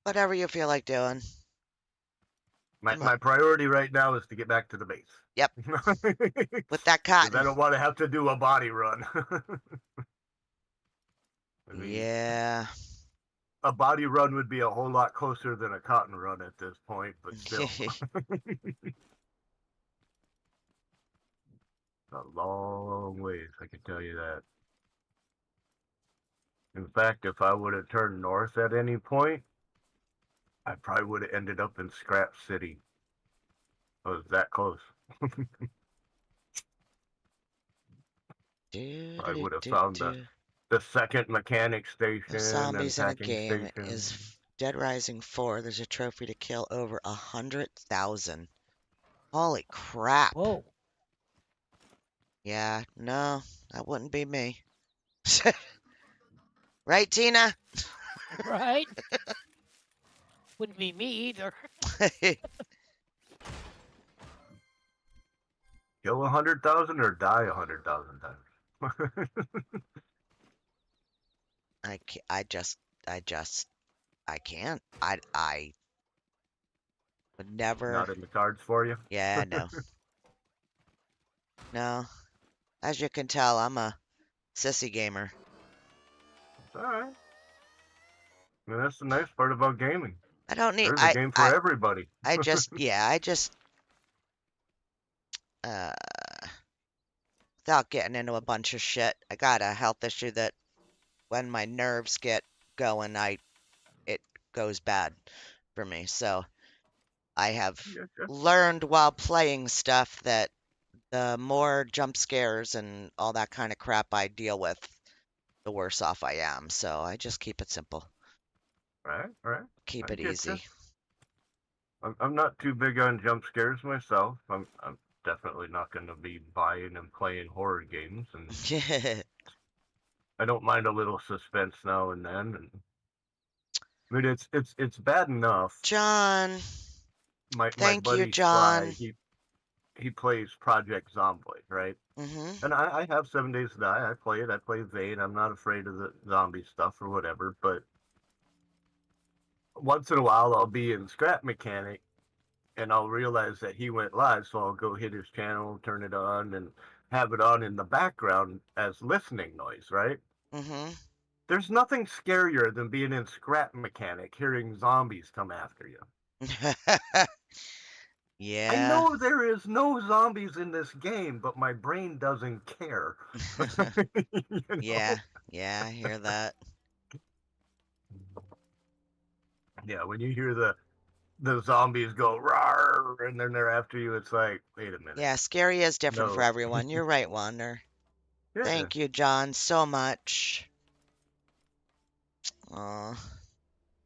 Whatever you feel like doing. my priority right now is to get back to the base. Yep. With that Because I cotton. don't want to have to do a body run. I mean, Yeah. a body run would be a whole lot closer than a cotton run at this point, but still. A long ways, I can tell you that. In fact, if I would have turned north at any point, I probably would have ended up in Scrap City. I was that close. I would have found the second mechanic station and Zombies in a packing game station. is Dead Rising 4. There's a trophy to kill over 100,000. Holy crap. Whoa. Yeah, no, that wouldn't be me. Right, Tina? Right? Wouldn't be me either. Kill 100,000 or die 100,000 times. I can't. I would never. Not in the cards for you. Yeah, no. No. As you can tell, I'm a sissy gamer. It's all right. I mean, that's the nice part about gaming. I don't need. There's a game for everybody. I just, without getting into a bunch of shit, I got a health issue that when my nerves get going, it goes bad for me. So I have learned while playing stuff that the more jump scares and all that kind of crap I deal with, the worse off I am. So I just keep it simple. Right. Keep it easy. I'm not too big on jump scares myself. I'm definitely not going to be buying and playing horror games, and I don't mind a little suspense now and then. And I mean, it's bad enough. John. My Thank buddy you, John. Sly, he plays Project Zomboid, right? Mm-hmm. And I have 7 Days to Die. I play it. I play Vane. I'm not afraid of the zombie stuff or whatever. But once in a while, I'll be in Scrap Mechanic and I'll realize that he went live. So I'll go hit his channel, turn it on, and have it on in the background as listening noise, right? Mm-hmm. There's nothing scarier than being in Scrap Mechanic, hearing zombies come after you. I Yeah. know there is no zombies in this game, but my brain doesn't care. you Yeah. know? Yeah, I hear that. Yeah, when you hear the zombies go rawr and then they're after you, it's like, wait a minute. Yeah, scary is different for No. everyone. You're right, Wander. Yeah. Thank you, John, so much. Oh,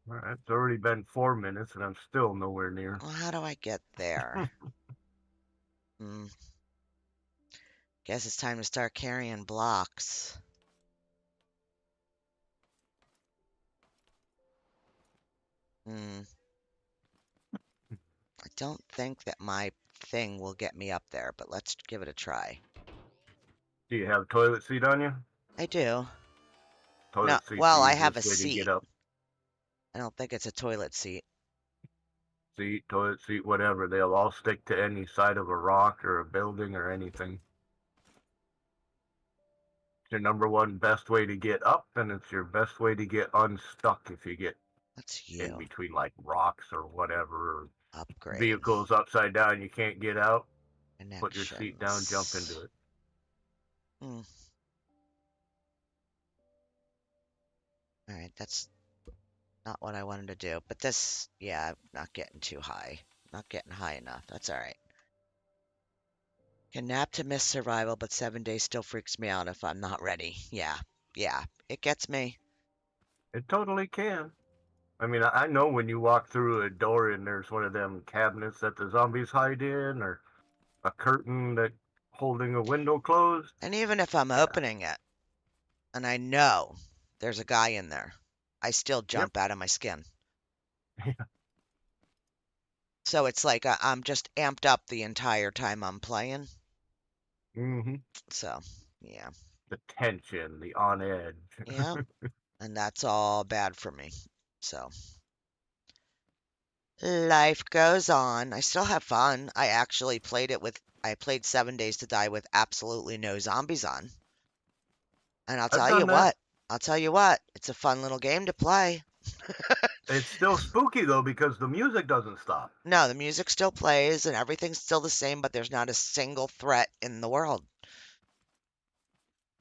All right. It's already been 4 minutes and I'm still nowhere near. well, how do I get there? Hmm. Guess it's time to start carrying blocks. Hmm. I don't think that my thing will get me up there, but let's give it a try. Do you have a toilet seat on you? I do. No, Toilet seat's well, the I have a easiest way to get seat. up. I don't think it's a toilet seat. Seat, toilet seat, whatever. They'll all stick to any side of a rock or a building or anything. It's your number one best way to get up, and it's your best way to get unstuck if you get That's in you. between like rocks or whatever, or Upgrade. vehicles upside down, you can't get out. Put your seat down, jump into Connections. it. Hmm. All right, that's not what I wanted to do. But this, yeah, I'm not getting too high. Not getting high enough. That's all right. Can nap to miss survival, but 7 days still freaks me out if I'm not ready. Yeah, yeah, it gets me. It totally can. I mean, I know when you walk through a door and there's one of them cabinets that the zombies hide in, or a curtain that holding a window closed. And even if I'm Yeah. opening it and I know there's a guy in there, I still Yep. jump out of my skin. So it's like I'm just amped up the entire time I'm playing. Mm-hmm. So, yeah, The tension, the on edge. yeah, and that's all bad for me. So, life goes on. I still have fun. I played 7 Days to Die with absolutely no zombies on. And I've done that. I'll tell you what, it's a fun little game to play. It's still spooky though because the music doesn't stop. No, the music still plays and everything's still the same, but there's not a single threat in the world,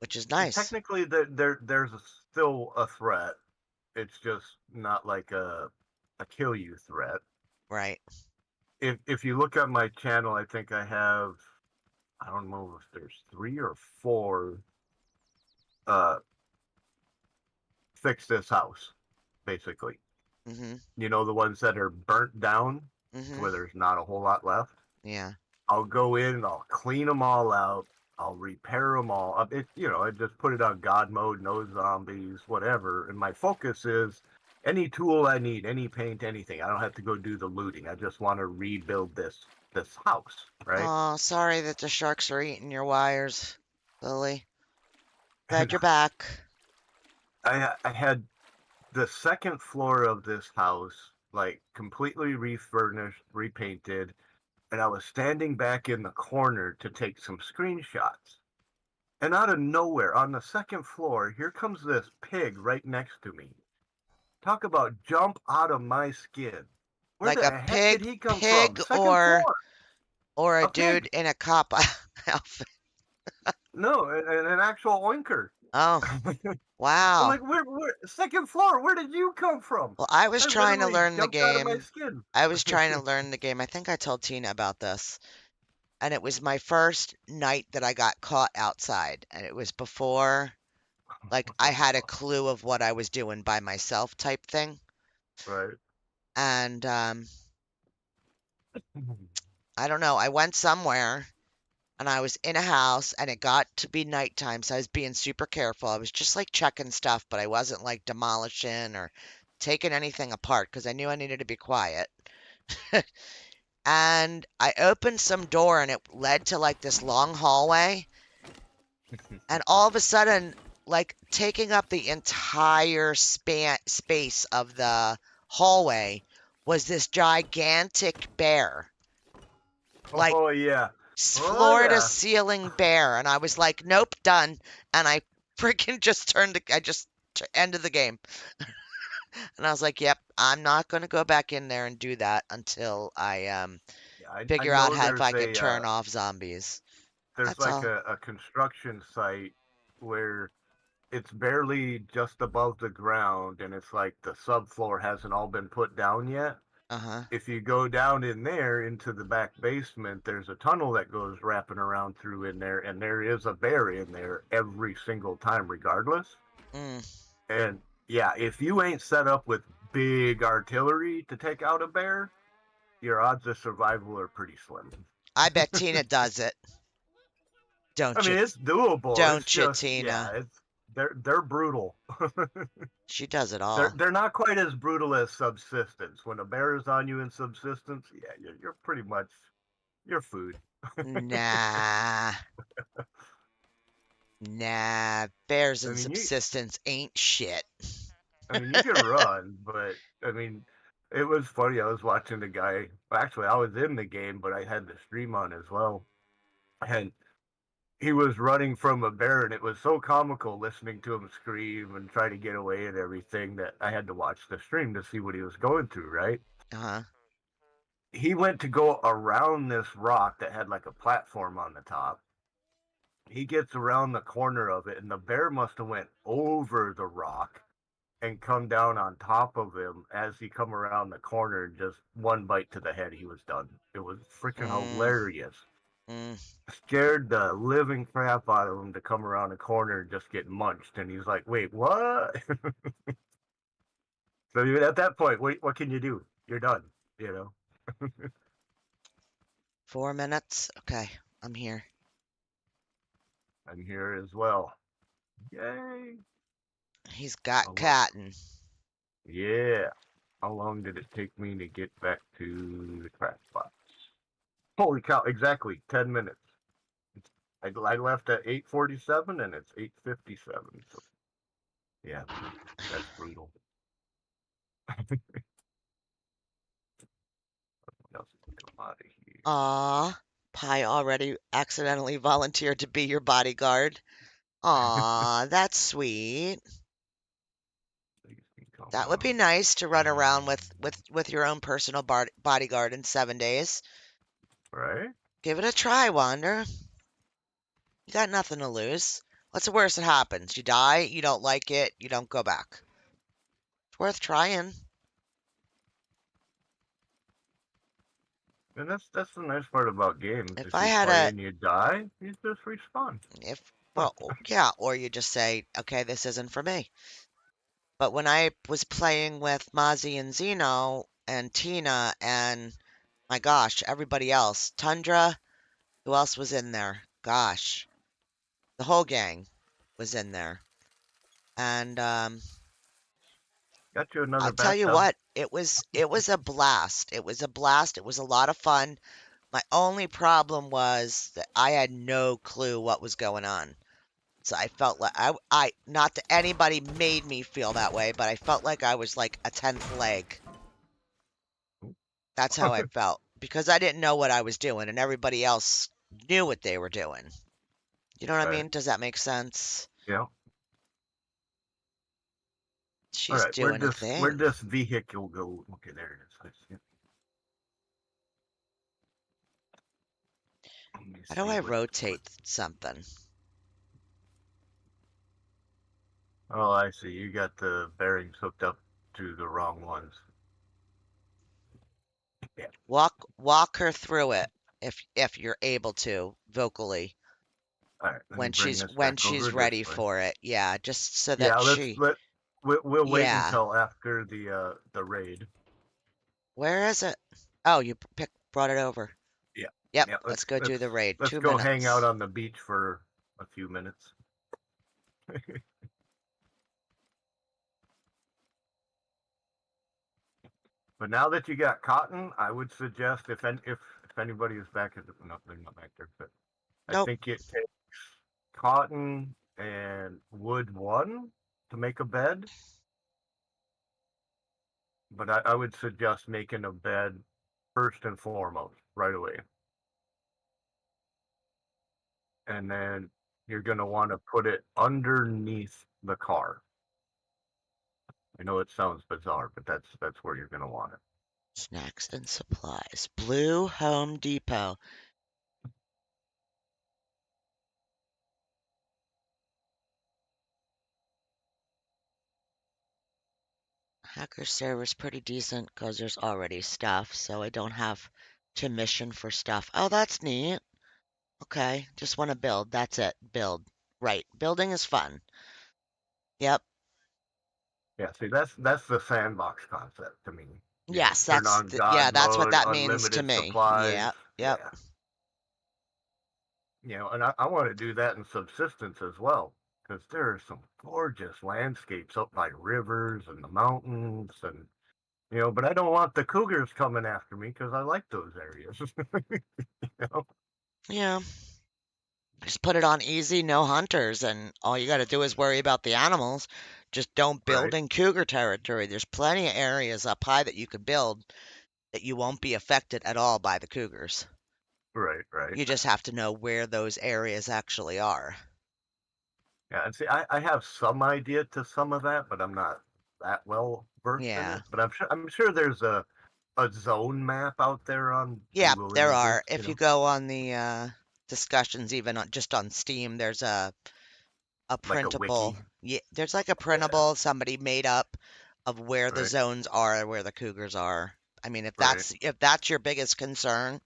which is nice, Technically, there's still a threat. It's just not like a kill you threat. right? If you look at my channel, I think I don't know if there's 3 or 4 uh fix this house, basically. Mm-hmm. You know, the ones that are burnt down to Mm-hmm. where there's not a whole lot left. Yeah. I'll go in and I'll clean them all out. I'll repair them all. I just put it on God mode, no zombies, whatever. And my focus is any tool I need, any paint, anything. I don't have to go do the looting. I just want to rebuild this house, right? Oh, sorry that the sharks are eating your wires, Lily. Glad And you're back. I had the second floor of this house like completely refurnished, repainted, and I was standing back in the corner to take some screenshots. And out of nowhere, on the second floor, here comes this pig right next to me. Talk about jump out of my skin. Where Like the a heck did he come from? pig Second floor. or a A dude pig. in a cop outfit. No, an actual oinker. Oh, I'm wow. like, where, second floor, where did you come from? Well, I was I trying to literally learn the jumped out of my game. skin. I was trying to learn the game. I think I told Tina about this. And it was my first night that I got caught outside. And it was before, like, I had a clue of what I was doing by myself type thing. Right. And I don't know. I went somewhere and I was in a house and it got to be nighttime. So I was being super careful. I was just like checking stuff, but I wasn't like demolishing or taking anything apart because I knew I needed to be quiet. and I opened some door and it led to like this long hallway. And all of a sudden, like taking up the entire space of the hallway was this gigantic bear. Like Oh yeah. Oh floor to yeah. ceiling bear. And I was like, nope, done. And I freaking just ended the game. And I was like, yep, I'm not going to go back in there and do that until I Yeah, I figure out know how if there's I can turn off zombies. there's That's like all. a construction site where it's barely just above the ground and it's like the subfloor hasn't all been put down yet. Uh-huh. If you go down in there into the back basement, there's a tunnel that goes wrapping around through in there, and there is a bear in there every single time, regardless. Mm. And yeah, if you ain't set up with big artillery to take out a bear, your odds of survival are pretty slim. I bet Tina does it. I Don't you? mean, it's doable. It's Don't you, just yeah, Tina? it's they're brutal. She does it they're all. they're not quite as brutal as subsistence. When a bear is on you in subsistence, yeah, you're pretty much your food. Nah. Nah. Bears I in mean, you subsistence ain't shit. I mean, you can run, but I mean, it was funny. I was watching the guy. Well, actually, I was in the game, but I had the stream on as well, and he was running from a bear, and it was so comical listening to him scream and try to get away and everything that I had to watch the stream to see what he was going through. Right? Uh-huh. He went to go around this rock that had like a platform on the top. He gets around the corner of it, and the bear must have went over the rock and come down on top of him as he come around the corner and just one bite to the head, he was done. It was freaking Mm, hilarious. mm. Scared the living crap out of him to come around the corner and just get munched. And he's like, wait, what? So at that point, what can you do? You're done, you know? 4 minutes? Okay, I'm here. I'm here as well. Yay. He's got How long? cotton. Yeah. How long did it take me to get back to the crack spot? Holy cow, exactly 10 minutes. I left at 8:47 and it's 8:57. So yeah, that's brutal. What else is come out of here? Aw. Pi already accidentally volunteered to be your bodyguard. Aw, that's sweet. These can come That would be out. nice to run around with your own personal bodyguard in 7 days. Right? Give it a try, Wander. You got nothing to lose. What's the worst that happens? You die, you don't like it, you don't go back. It's worth trying. And that's the nice part about games. If If I you had play a and you die, you just respawn. if well, yeah, or you just say, okay, this isn't for me. But when I was playing with Mozzie and Zeno and Tina and my gosh, everybody else, Tundra, who else was in there? Gosh, the whole gang was in there. And Got you I'll another tell you bathtub. what, it was a blast. It was a blast. It was a lot of fun. My only problem was that I had no clue what was going on. So I felt like I not that anybody made me feel that way, but I felt like I was like a 10th leg. That's how I felt because I didn't know what I was doing and everybody else knew what they were doing. You know what I Right. mean? Does that make sense? Yeah. All She's right. Where'd doing a this where'd thing. this vehicle go? Okay, there it is. I see it. Let me How do see I what. rotate something? Oh, I see. You got the bearings hooked up to the wrong ones. Yeah. Walk her through it if you're able to vocally All right. Let me when bring she's this when back she's over this ready way. for it. Yeah, just so Yeah. that she We'll wait yeah. until after the raid. Where is it? Oh, you brought it over. Yeah. Yep, Yeah. let's go do the raid. Let's Two go hang out minutes. on the beach for a few minutes. But But now that you got cotton, I would suggest if anybody is back at the no, they're not back there, but I Nope. think it takes cotton and wood one to make a bed. But I would suggest making a bed first and foremost right away. And then you're going to want to put it underneath the car. I know it sounds bizarre, but that's where you're going to want it. Snacks and supplies. Blue Home Depot. Hacker server's pretty decent because there's already stuff, so I don't have to mission for stuff. Oh, that's neat. Okay, just want to build. That's it. Build. Right. Building is fun. Yep. Yeah, see, that's the sandbox concept to me. Yes, Turn on yeah, God that's what mode, that means to unlimited me. supplies. Yep. Yep. Yeah. And I want to do that in subsistence as well, because there are some gorgeous landscapes up by rivers and the mountains, and but I don't want the cougars coming after me because I like those areas. know? Yeah. Just put it on easy, no hunters, and all you got to do is worry about the animals. Just don't build Right, in cougar territory. There's plenty of areas up high that you could build that you won't be affected at all by the cougars. right. You just have to know where those areas actually are. Yeah, and see, I have some idea to some of that, but I'm not that well versed in Yeah. it. But I'm sure there's a zone map out there on Yeah, Google there Images. are. If you go on the discussions, even just on Steam, there's a Like a printable. wiki. Yeah, there's like a Yeah, printable somebody made up of where the right, zones are, where the cougars are. I mean, right. if that's your biggest concern,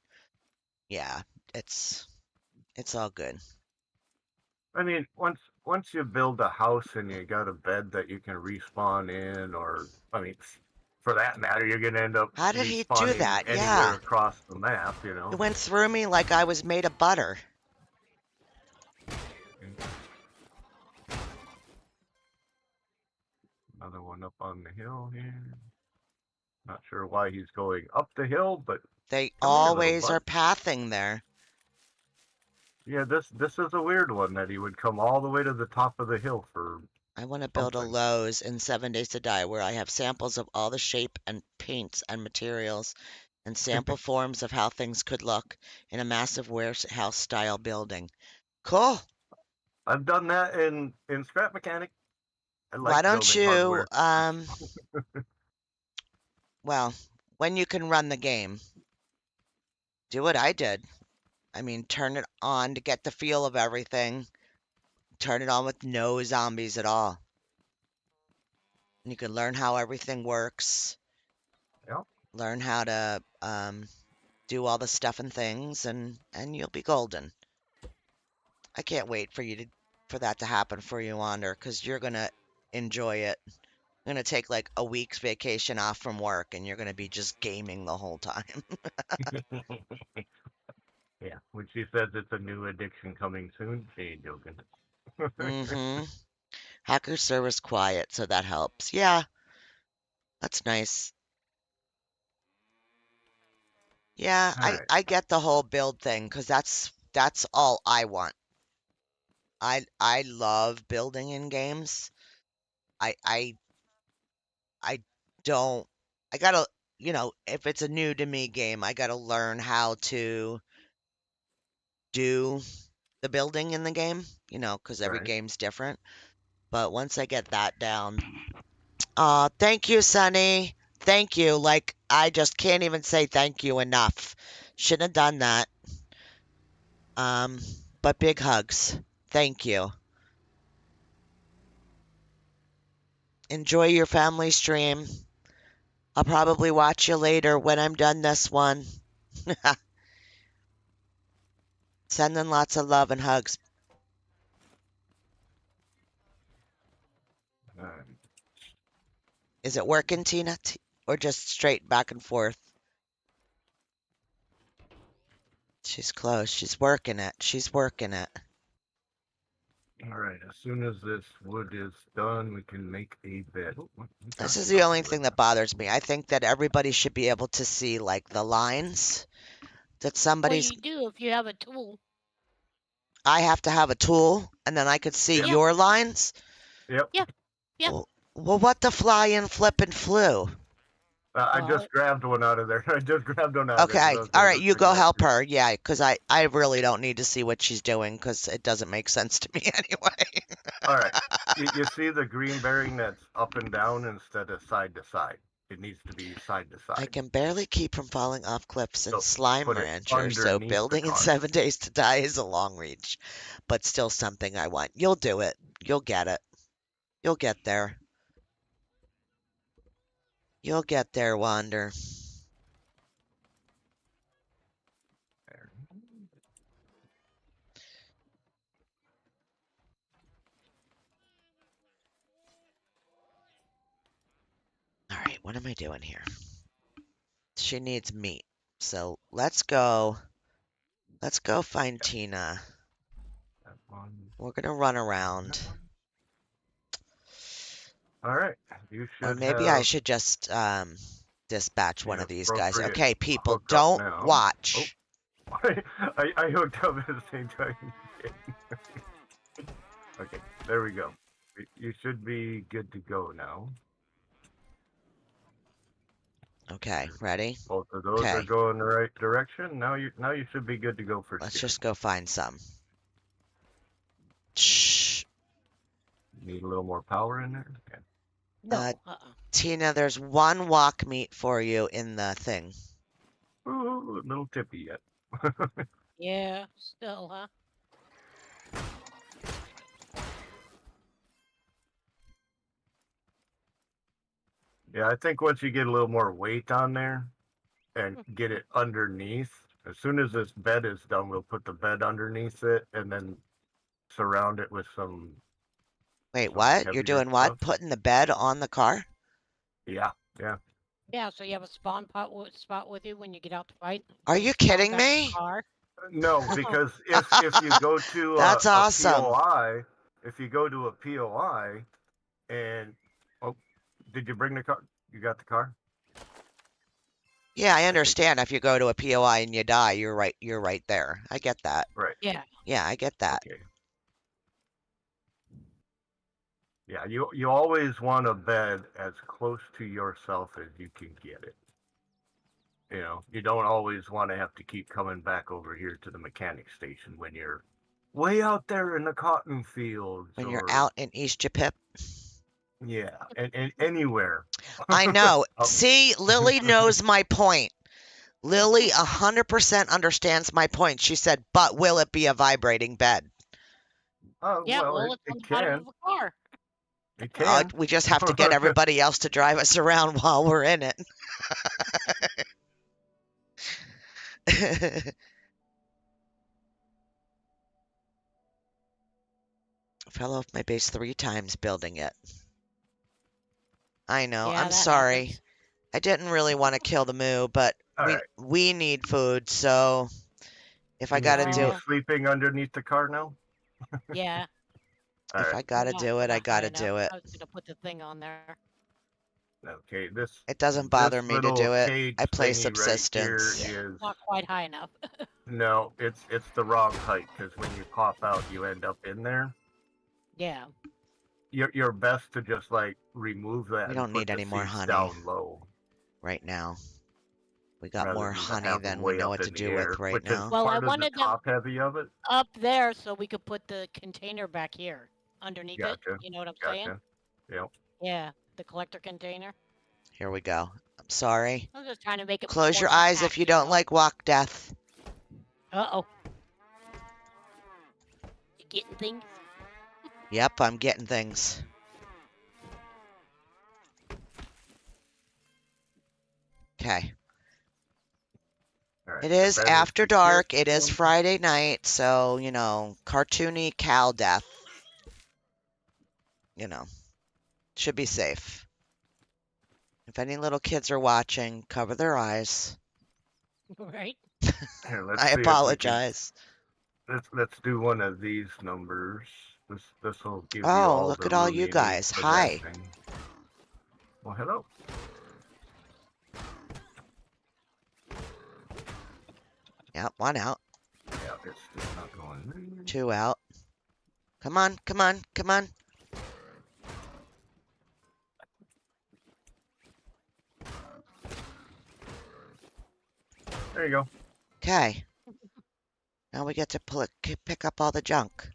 yeah, it's it's all good. I mean, once you build a house and you got a bed that you can respawn in, or I mean, for that matter, you're gonna end up How did he do respawning that? anywhere Yeah, across the map. it went through me like I was made of butter. Another one up on the hill here. Not sure why he's going up the hill, but They come here, little always are bud. pathing there. Yeah, this is a weird one that he would come all the way to the top of the hill for I want to build a something. Lowe's in 7 Days to Die where I have samples of all the shape and paints and materials and sample forms of how things could look in a massive warehouse style building. Cool. I've done that in Scrap Mechanic. I Why like don't building you, hardware. well, when you can run the game, do what I did. I mean, turn it on to get the feel of everything. Turn it on with no zombies at all. And you can learn how everything works, Yeah. learn how to do all the stuff and things, and you'll be golden. I can't wait for that to happen for you, Wander, because you're gonna enjoy it. You're gonna take like a week's vacation off from work, and you're gonna be just gaming the whole time. Yeah. When she says it's a new addiction coming soon, she ain't joking. Mm-hmm. Hacker server's quiet, so that helps. Yeah, that's nice. Yeah, All I right. I get the whole build thing because that's all I want. I love building in games. I I I don't. I gotta, if it's a new to me game, I gotta learn how to do the building in the game, because every Right. game's different. But once I get that down, thank you, Sunny. Thank you. Like, I just can't even say thank you enough. Shouldn't have done that. Um, but big hugs. Thank you. Enjoy your family stream. I'll probably watch you later when I'm done this one. Sending lots of love and hugs. All right. Is it working, Tina? Or just straight back and forth? She's close. She's working it. She's working it. All right. As soon as this wood is done, we can make a bed. Oh, we got This is the the only oven thing ready. that bothers me. I think that everybody should be able to see like the lines that Well, somebody's. you do if you have a tool. I have to have a tool, and then I could see Yep. Yeah, your lines. Yep. yeah, yeah. Well, what the fly in flip and flew? I Well, just grabbed one out of there. I just grabbed one out of there because Okay, I was all going right, to you bring go that help to you. her. Yeah, because I really don't need to see what she's doing because it doesn't make sense to me anyway. All right. You see the green bearing that's up and down instead of side to side. It needs to be side to I side. can barely keep from falling off cliffs in So Slime put it Rancher, so underneath the building in car. 7 days to die is a long reach, but still something I want. You'll do it. You'll get it. You'll get there. You'll get there, Wander. There. All right, what am I doing here? She needs meat. So let's go. Let's go find Tina. That one. We're gonna run That around. one. All right. You Or should maybe I have should just dispatch one the of these guys. appropriate Okay, people, hookup don't now. Oh, watch. I hooked up at the same time. Okay, there we go. You should be good to go now. Okay, ready? Both of those are Okay, going the right direction. Now you should be good to go for let's steering. just go find some. Shh. Need a little more power in there. Okay. no. Tina, there's one walk meat for you in the thing. Ooh, a little tippy yet. Yeah, still, huh? Yeah, I think once you get a little more weight on there and get it underneath, as soon as this bed is done, we'll put the bed underneath it and then surround it with some Wait, what? You're heavier doing stuff. what? Putting the bed on the car? Yeah, yeah. Yeah, so you have a spot with you when you get out to fight. Are You'll you spawn kidding back in the me? car. No, because if you go to That's a awesome. POI, if you go to a POI and oh, did you bring the car? You got the car? Yeah, I I think understand if you go to a POI and you die, you're right there. I get that. right. Yeah. Yeah, I get that. Okay. Yeah, you always want a bed as close to yourself as you can get it. You know, you don't always want to have to keep coming back over here to the mechanic station when you're way out there in the cotton fields When you're or out in East Japip. yeah, and anywhere. I know. Oh. See, Lily knows my point. Lily 100% understands my point. She said, but will it be a vibrating bed? Oh, Yeah, well, well, it's on it the bottom can. of a car. It can. We just have to get everybody else to drive us around while we're in it. Fell off my base 3 times building it. I know. Yeah, I'm that sorry. happens. I didn't really want to kill the moo, but All right. we need food, so if I Can you gotta see do me it, sleeping underneath the car now? Yeah, All if right. I gotta do it, we're I not high gotta enough. do it. I was gonna put the thing on there. Okay, It doesn't this bother me to little do it. cage I play thingy right here subsistence. Yeah, is not quite high enough. no, it's the wrong height because when you pop out, you end up in there. Yeah. You're best to just like remove that We and don't put need the any more seats honey down low right now. We got rather more than to honey have them than we way know up what to in the do with air, right which is now. Well, I part of the wanted them top heavy of it. up there so we could put the container back here underneath it. Gotcha. You know what I'm saying? Gotcha. Yep. Yeah, the collector container. Here we go. I'm sorry. I was just trying to make it Close more your eyes if compact, you don't like walk death. Uh-oh. You getting things? Yep, I'm getting things. Okay. All right. It the is bed after secured dark. It is now. Friday night, so, cartoony cow death. Should be safe. If any little kids are watching, cover their eyes. Right? Here, let's I see if we can. apologize. Let's do one of these numbers. This will give you Oh, all look the at all room you you need guys. for that Hi. thing. Well, hello. Yep, one out, Yeah, it's still not going. two out. Come on, come on, come on. There you go. Okay. Now we get to pick up all the junk.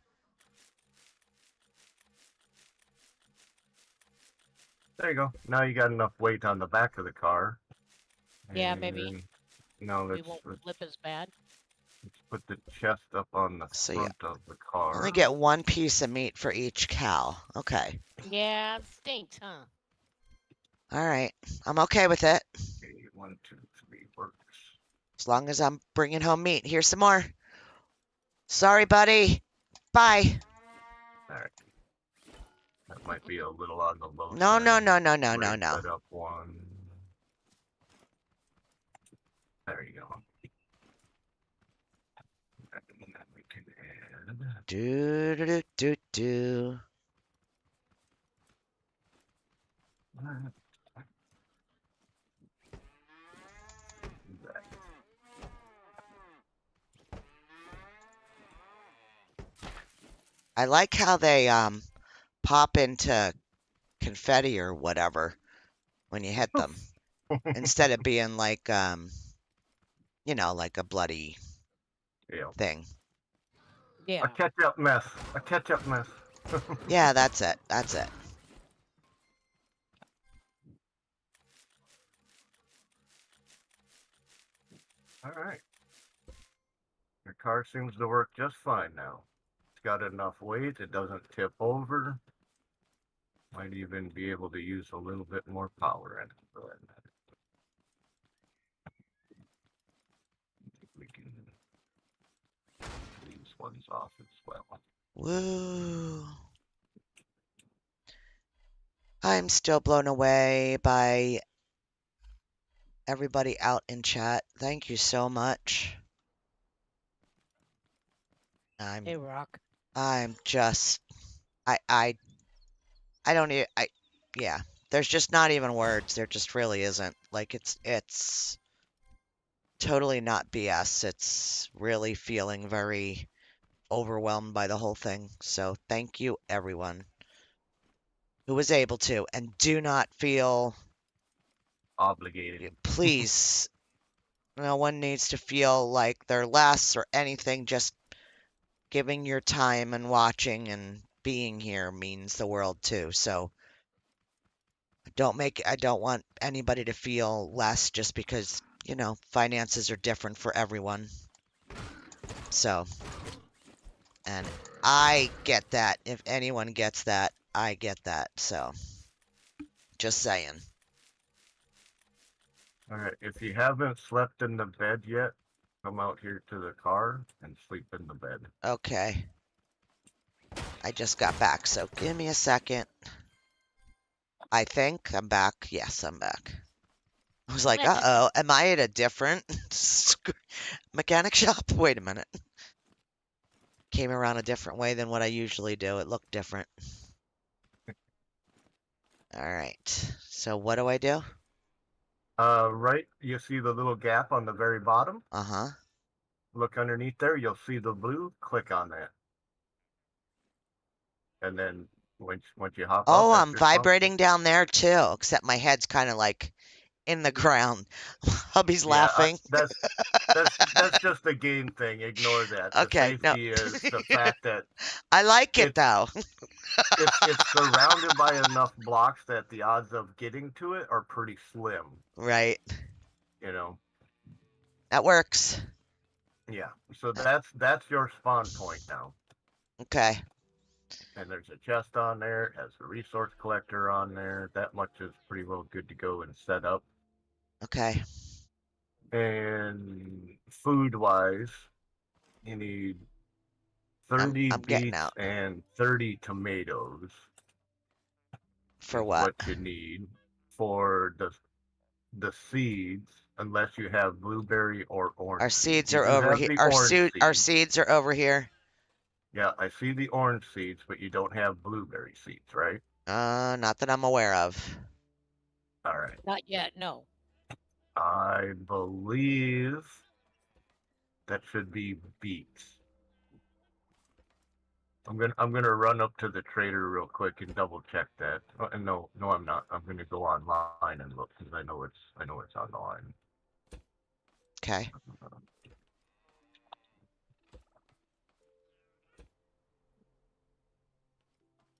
There you go. Now you got enough weight on the back of the car. Yeah, maybe And now we let's, won't let's flip as bad. let's put the chest up on the So front of the car. only get one piece of meat for each cow. Okay. Yeah, it stinks, huh? All right. I'm okay with it. Okay, 1, 2, 3 works. As long as I'm bringing home meat. Here's some more. Sorry, buddy. Bye. All right. That might be a little on the low No, side. no, no, no, no, no, Raise no. that up 1. There you go. And then we can add Do do do do do. that. I like how they pop into confetti or whatever when you hit them instead of being like you know, like a bloody Yeah. thing. Yeah. A ketchup mess. A ketchup mess. Yeah, that's it. That's it. All right. Your car seems to work just fine now. It's got enough weight. It doesn't tip over. Might even be able to use a little bit more power in it. But we can these ones off as well. Woo. I'm still blown away by everybody out in chat. Thank you so much. Hey, Rock. I'm just I don't even yeah. There's just not even words. There just really isn't. Like it's totally not BS. It's really feeling very overwhelmed by the whole thing. So thank you everyone who was able to, and do not feel Obligated. please, no one needs to feel like they're less or anything. Just giving your time and watching and being here means the world too. So I don't want anybody to feel less just because, you know, finances are different for everyone. So, and I get that. If anyone gets that, I get that. So, just saying. All right. If you haven't slept in the bed yet, come out here to the car and sleep in the bed. Okay. I just got back, so give me a second. I think I'm back. Yes, I'm back. I was like, uh-oh, am I at a different mechanic shop? Wait a minute. Came around a different way than what I usually do. It looked different. All right. So what do I do? Right. You see the little gap on the very bottom? Uh-huh. Look underneath there. You'll see the blue. Click on that. And then once you hop up, Oh, that's I'm your function. vibrating down there too, except my head's kind of like in the ground. Hubby's Yeah, laughing. that's just a game thing. Ignore that. The Okay, no. safety is the fact that I like it it's though. it's surrounded by enough blocks that the odds of getting to it are pretty slim. Right. You know. That works. Yeah. So that's your spawn point now. Okay. And there's a chest on there. It has a resource collector on there. That much is pretty well good to go and set up. Okay. And food wise, you need 30 I'm getting beets out. and 30 tomatoes. For Is what? you need for the seeds, unless you have blueberry or orange Our seeds You are do over have here. the orange Our seeds. seeds are over here. Yeah, I see the orange seeds, but you don't have blueberry seeds, right? Not that I'm aware of. All right. Not yet, no. I believe that should be beets. I'm gonna run up to the trader real quick and double check that. No, no, I'm not. I'm gonna go online and look because I know it's online. Okay.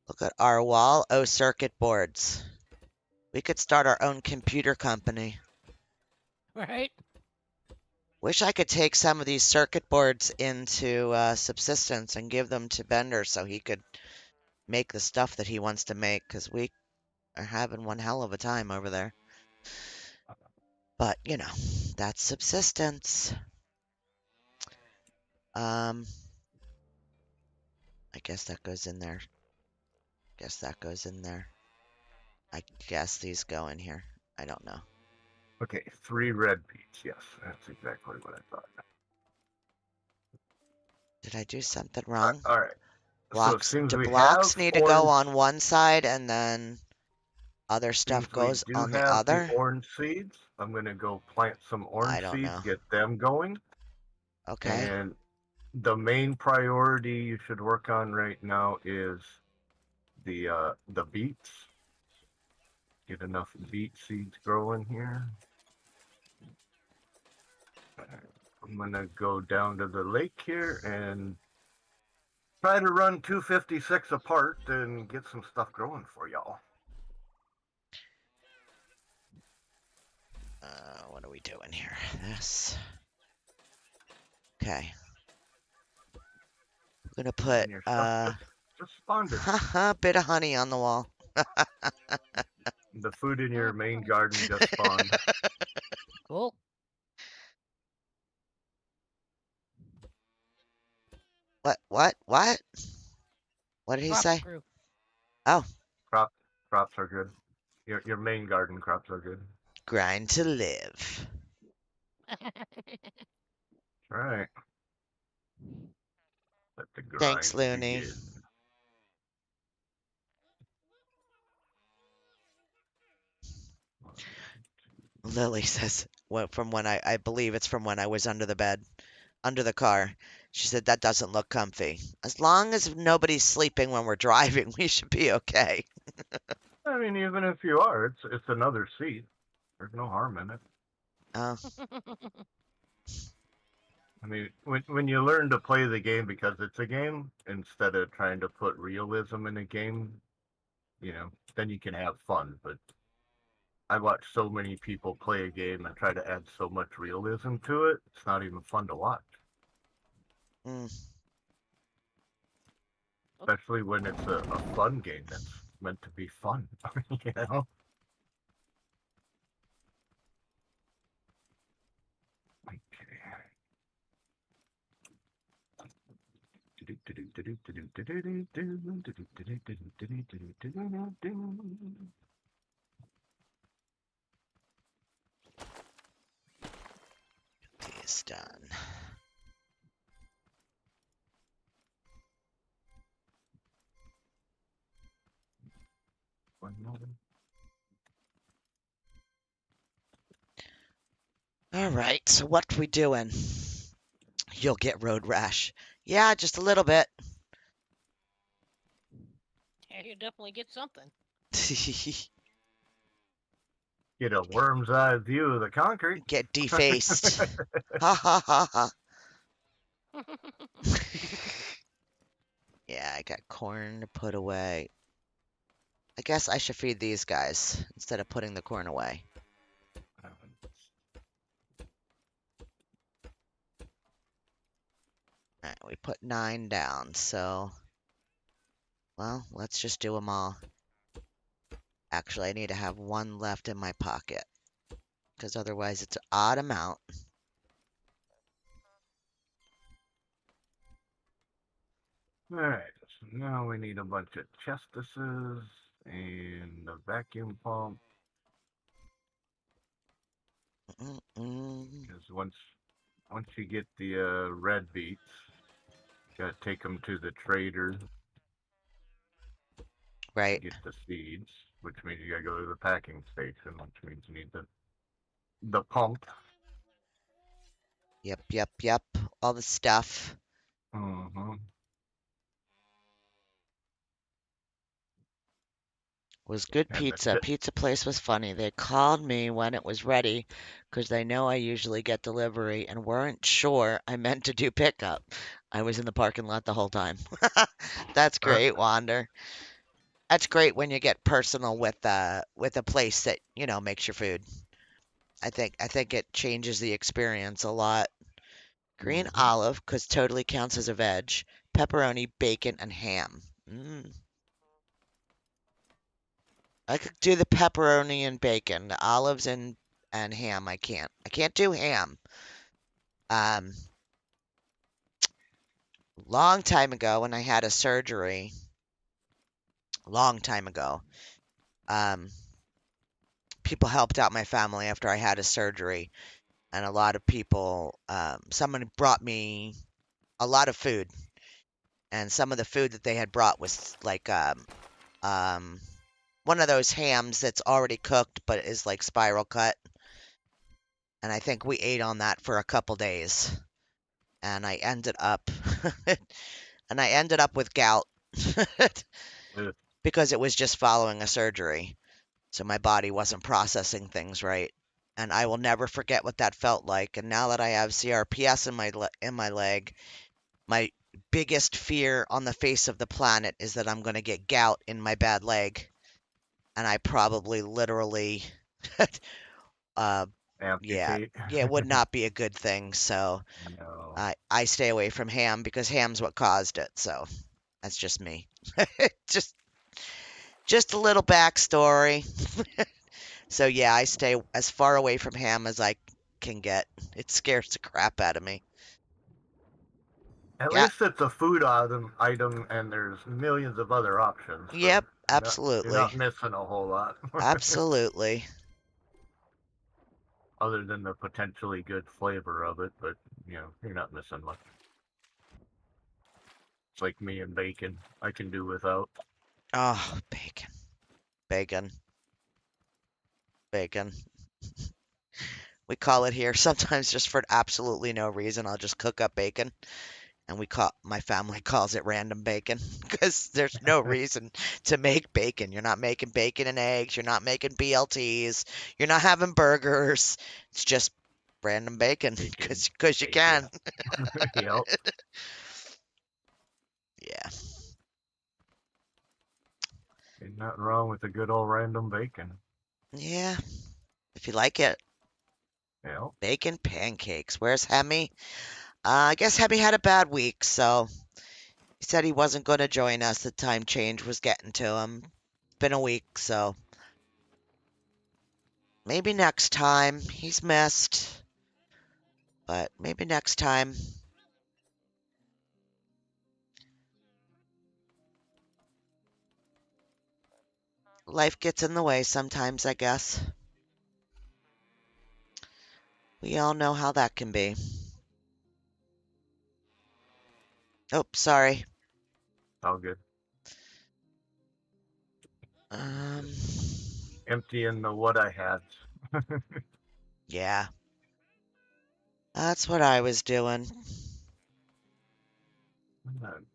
Look at our wall. Oh, circuit boards. We could start our own computer company. Right? Wish I could take some of these circuit boards into subsistence and give them to Bender so he could make the stuff that he wants to make, because we are having one hell of a time over there. But, that's subsistence. I guess that goes in there. Guess that goes in there. I guess these go in here. I don't know. Okay, 3 red beets. Yes, that's exactly what I thought. Did I do something wrong? All right. So it Blocks, seems do we have blocks need to go orange. on one side and then other stuff Seems we goes do on the have the other? orange seeds. I'm gonna go plant some I orange don't seeds, know. get them going, Okay. and the main priority you should work on right now is the beets. Get enough beet seeds growing here. I'm gonna go down to the lake here and try to run 256 apart and get some stuff growing for y'all. What are we doing here? This. Okay. I'm gonna put And your stuff just spawned it. a bit of honey on the wall. The food in your main garden just spawned. Cool. What? What? What? What did he Crops say? grew. Oh, Crop crops are good. Your main garden crops are good. grind to live. All right. Let the Thanks, grind Looney. begin. Lily says, well, from when I believe it's from when I was under the bed, under the car. She said, that doesn't look comfy. As long as nobody's sleeping when we're driving, we should be okay. I mean, even if you are, it's another seat. There's no harm in it. Oh, I mean, when you learn to play the game because it's a game instead of trying to put realism in a game, then you can have fun. But I watch so many people play a game and try to add so much realism to it. It's not even fun to watch, mm. especially when it's a fun game that's meant to be fun. you know. These done. All right, so what we doing? You'll get road rash. Yeah, just a little bit. Yeah, you definitely get something. Get a worm's eye view of the concrete. Get defaced. Ha ha ha ha. Yeah, I got corn to put away. I guess I should feed these guys instead of putting the corn away. Alright, we put 9 down, so... Well, let's just do them all. Actually, I need to have 1 left in my pocket. Because otherwise it's an odd amount. All right, so now we need a bunch of chestises and a vacuum pump. Mm-mm. Because once you get the red beets, Gotta take them to the trader to Right. get the seeds, which means you gotta go to the packing station, which means you need the pump. Yep, yep, yep. All the stuff. Mm-hmm. Was good And pizza. Pizza place was funny. They called me when it was ready because they know I usually get delivery and weren't sure I meant to do pickup. I was in the parking lot the whole time. That's great, Wander. That's great when you get personal with a place that, makes your food. I think it changes the experience a lot. Green mm-hmm. olive, 'cause totally counts as a veg. Pepperoni, bacon, and ham. I could do the pepperoni and bacon. The olives and ham I can't. I can't do ham. Um, long time ago when I had a surgery, long time ago, um, people helped out my family after I had a surgery, and a lot of people, someone brought me a lot of food, and some of the food that they had brought was like um, one of those hams that's already cooked but is like spiral cut, and I think we ate on that for a couple days, and I ended up and I ended up with gout Ugh. because it was just following a surgery. So my body wasn't processing things right. And I will never forget what that felt like. And now that I have CRPS in my leg, my biggest fear on the face of the planet is that I'm going to get gout in my bad leg, and I probably literally uh yeah, Amputate. yeah, it would not be a good thing. So No. I stay away from ham because ham's what caused it. So that's just me. just just a little backstory. So yeah, I stay as far away from ham as I can get. It scares the crap out of me. At Yeah, least it's a food item, and there's millions of other options, so yep, you're not absolutely. missing a whole lot. Absolutely. Other than the potentially good flavor of it, but you're not missing much. It's like me and bacon. I can do without. Oh, bacon. Bacon. Bacon. We call it here sometimes just for absolutely no reason. I'll just cook up bacon, and my family calls it random bacon because there's no reason to make bacon. You're not making bacon and eggs. You're not making BLTs. You're not having burgers. It's just random bacon Bacon, because you bacon. can. Yep. Yeah. Ain't nothing wrong with a good old random bacon. Yeah. If you like it. Yep. Bacon pancakes. Where's Hemi? I guess Hemi had a bad week, so he said he wasn't going to join us. The time change was getting to him. Been a week, so maybe next time. He's missed, but maybe next time. Life gets in the way sometimes, I guess. We all know how that can be. Oh, sorry. All good. Um, Just emptying the what I had. yeah, that's what I was doing.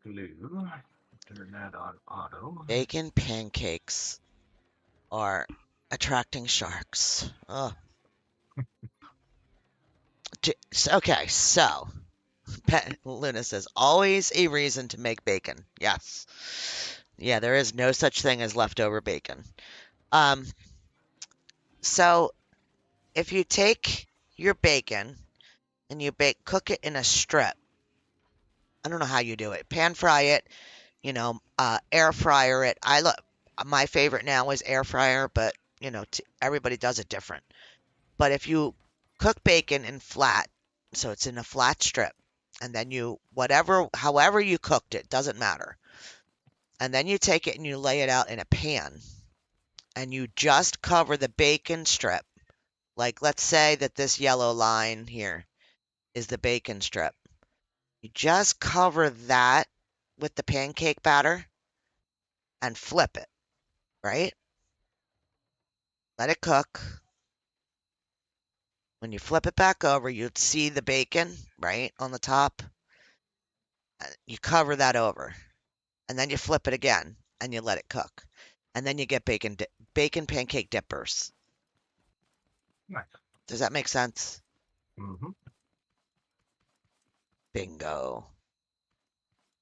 Glue. Turn that on auto. Bacon pancakes are attracting sharks. Ugh. Okay, so Luna says, always a reason to make bacon. Yes. Yeah, there is no such thing as leftover bacon. Um, so if you take your bacon and you cook it in a strip, I don't know how you do it. Pan fry it, air fryer it. My favorite now is air fryer, but everybody does it different. But if you cook bacon in flat, so it's in a flat strip, and then however you cooked it, doesn't matter. And then you take it and you lay it out in a pan, and you just cover the bacon strip. Like, let's say that this yellow line here is the bacon strip. You just cover that with the pancake batter and flip it, right? Let it cook. When you flip it back over, you'd see the bacon, right, on the top. You cover that over, and then you flip it again, and you let it cook. And then you get bacon pancake dippers. Nice. Does that make sense? Mm-hmm. Bingo.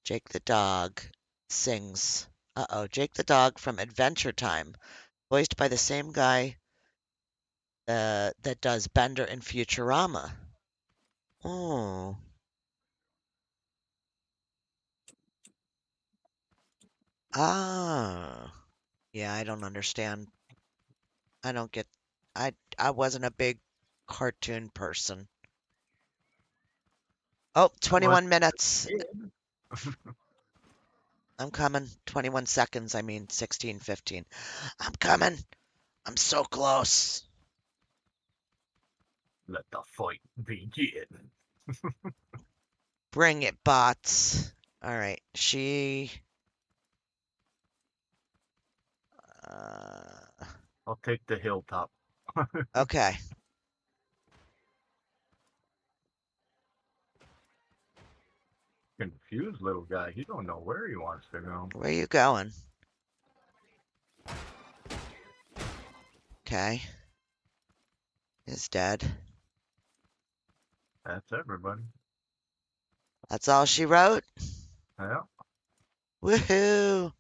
Jake the dog sings. Uh-oh, Jake the dog from Adventure Time, voiced by the same guy that does Bender in Futurama. Oh. Ah. Yeah, I don't understand. I don't get I wasn't a big cartoon person. Oh, I was 21 minutes. kid. I'm coming. 21 seconds, I mean 16, 15. I'm coming. I'm so close. Let the fight begin. Bring it, bots. All right. She I'll take the hilltop. okay. Confused little guy. He don't know where he wants to go. Where you going? Okay. Is dead. That's everybody. That's all she wrote? Yeah. Woohoo!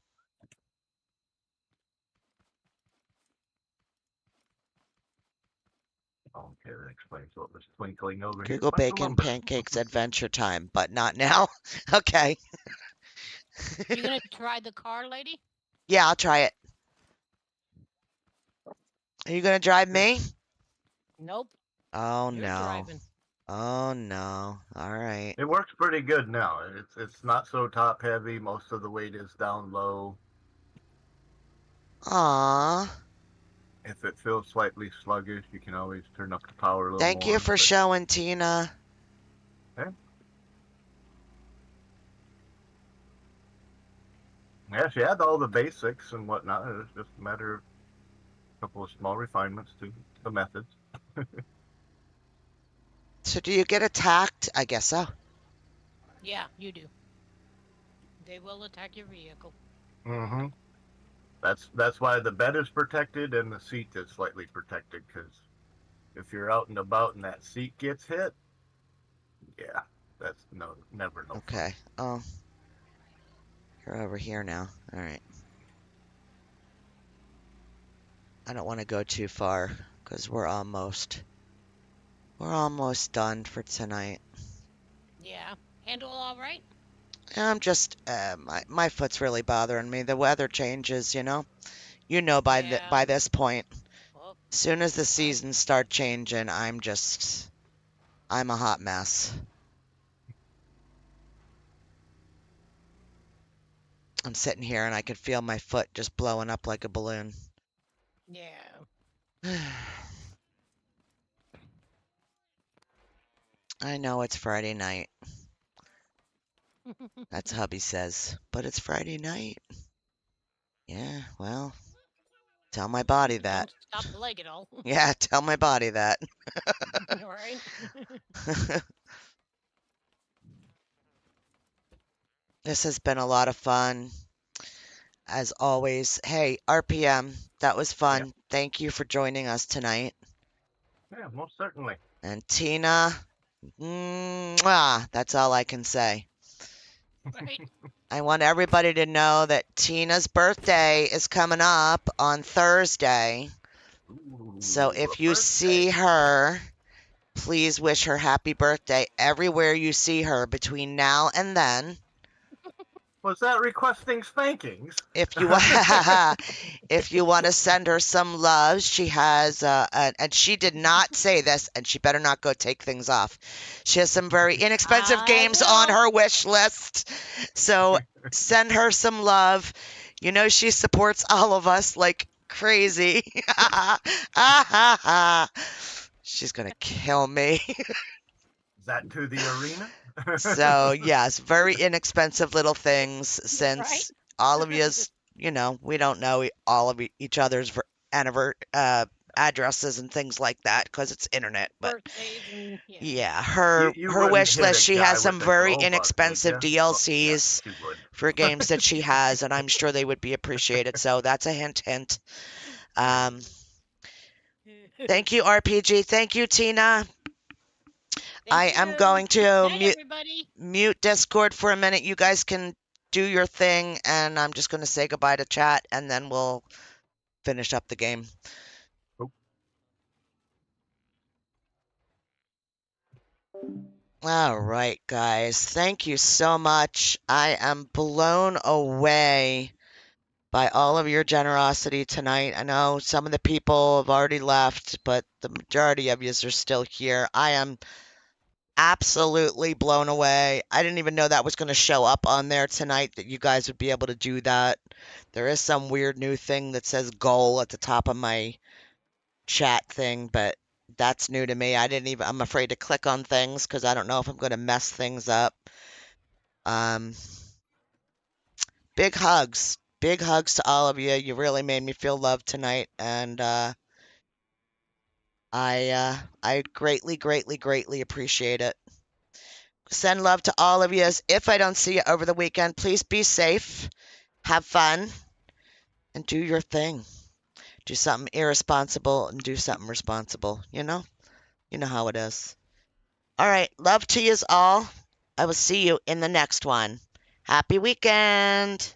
Okay, that explains what was twinkling over here. Google Bunch of Bacon lumber. Pancakes Adventure Time, but not now. Okay. You gonna try the car, lady? Yeah, I'll try it. Are you gonna drive me? Nope. Oh You're no. driving. Oh no. All right. It works pretty good now. It's not so top heavy. Most of the weight is down low. Aw. If it feels slightly sluggish, you can always turn up the power a little Thank you more. for But showing, Tina. yeah, she had all the basics and whatnot. It was just a matter of a couple of small refinements to the methods. So do you get attacked? I guess so. Yeah, you do. They will attack your vehicle. Mm-hmm. That's why the bed is protected and the seat is slightly protected, because if you're out and about and that seat gets hit, yeah, that's never no fun. Okay. Oh. You're over here now. All right. I don't want to go too far because we're almost done for tonight. Yeah. Handle all right? I'm just my foot's really bothering me. The weather changes, you know. You know Yeah. by this point. Well, As soon as the seasons start changing, I'm a hot mess. I'm sitting here and I can feel my foot just blowing up like a balloon. yeah. I know it's Friday night. That's hubby says, but it's Friday night. Yeah, well, tell my body that. Don't stop the leg at all. Yeah, tell my body that. All right. This has been a lot of fun. As always, hey, RPM, that was fun. Yeah. Thank you for joining us tonight. Yeah, most certainly. And Tina, mwah, that's all I can say. Right. I want everybody to know that Tina's birthday is coming up on Thursday. So Ooh, if a you birthday. see her, please wish her happy birthday everywhere you see her between now and then. Was that requesting spankings? If you if you want to send her some love, she has and she did not say this, and she better not go take things off. She has some very inexpensive I games on will. her wish list. So send her some love. You know she supports all of us like crazy. She's gonna kill me. Is that to the arena? So, yes, very inexpensive little things Yeah, right? since all of yous, we don't know all of each other's addresses and things like that because it's internet. But Birthdays and yeah. yeah, you, her you her wouldn't wish hit list, a she guy has some with a very glow bug, would inexpensive you? Oh, yeah, DLCs she would. for games that she has, and I'm sure they would be appreciated. So that's a hint, hint. Um, Thank you, RPG. Thank you, Tina. Thank I am you. going to Night, everybody. mute Discord for a minute. You guys can do your thing, and I'm just going to say goodbye to chat, and then we'll finish up the game. Oh. All right, guys. Thank you so much. I am blown away by all of your generosity tonight. I know some of the people have already left, but the majority of you are still here. I am absolutely blown away. I didn't even know that was going to show up on there tonight, that you guys would be able to do that. There is some weird new thing that says goal at the top of my chat thing, but that's new to me. I'm afraid to click on things because I don't know if I'm going to mess things up. Um, Big hugs. Big hugs to all of you. You really made me feel loved tonight, and I greatly, greatly, greatly appreciate it. Send love to all of you. If I don't see you over the weekend, please be safe, have fun, and do your thing. Do something irresponsible and do something responsible. You know how it is. All right. Love to yous all. I will see you in the next one. Happy weekend.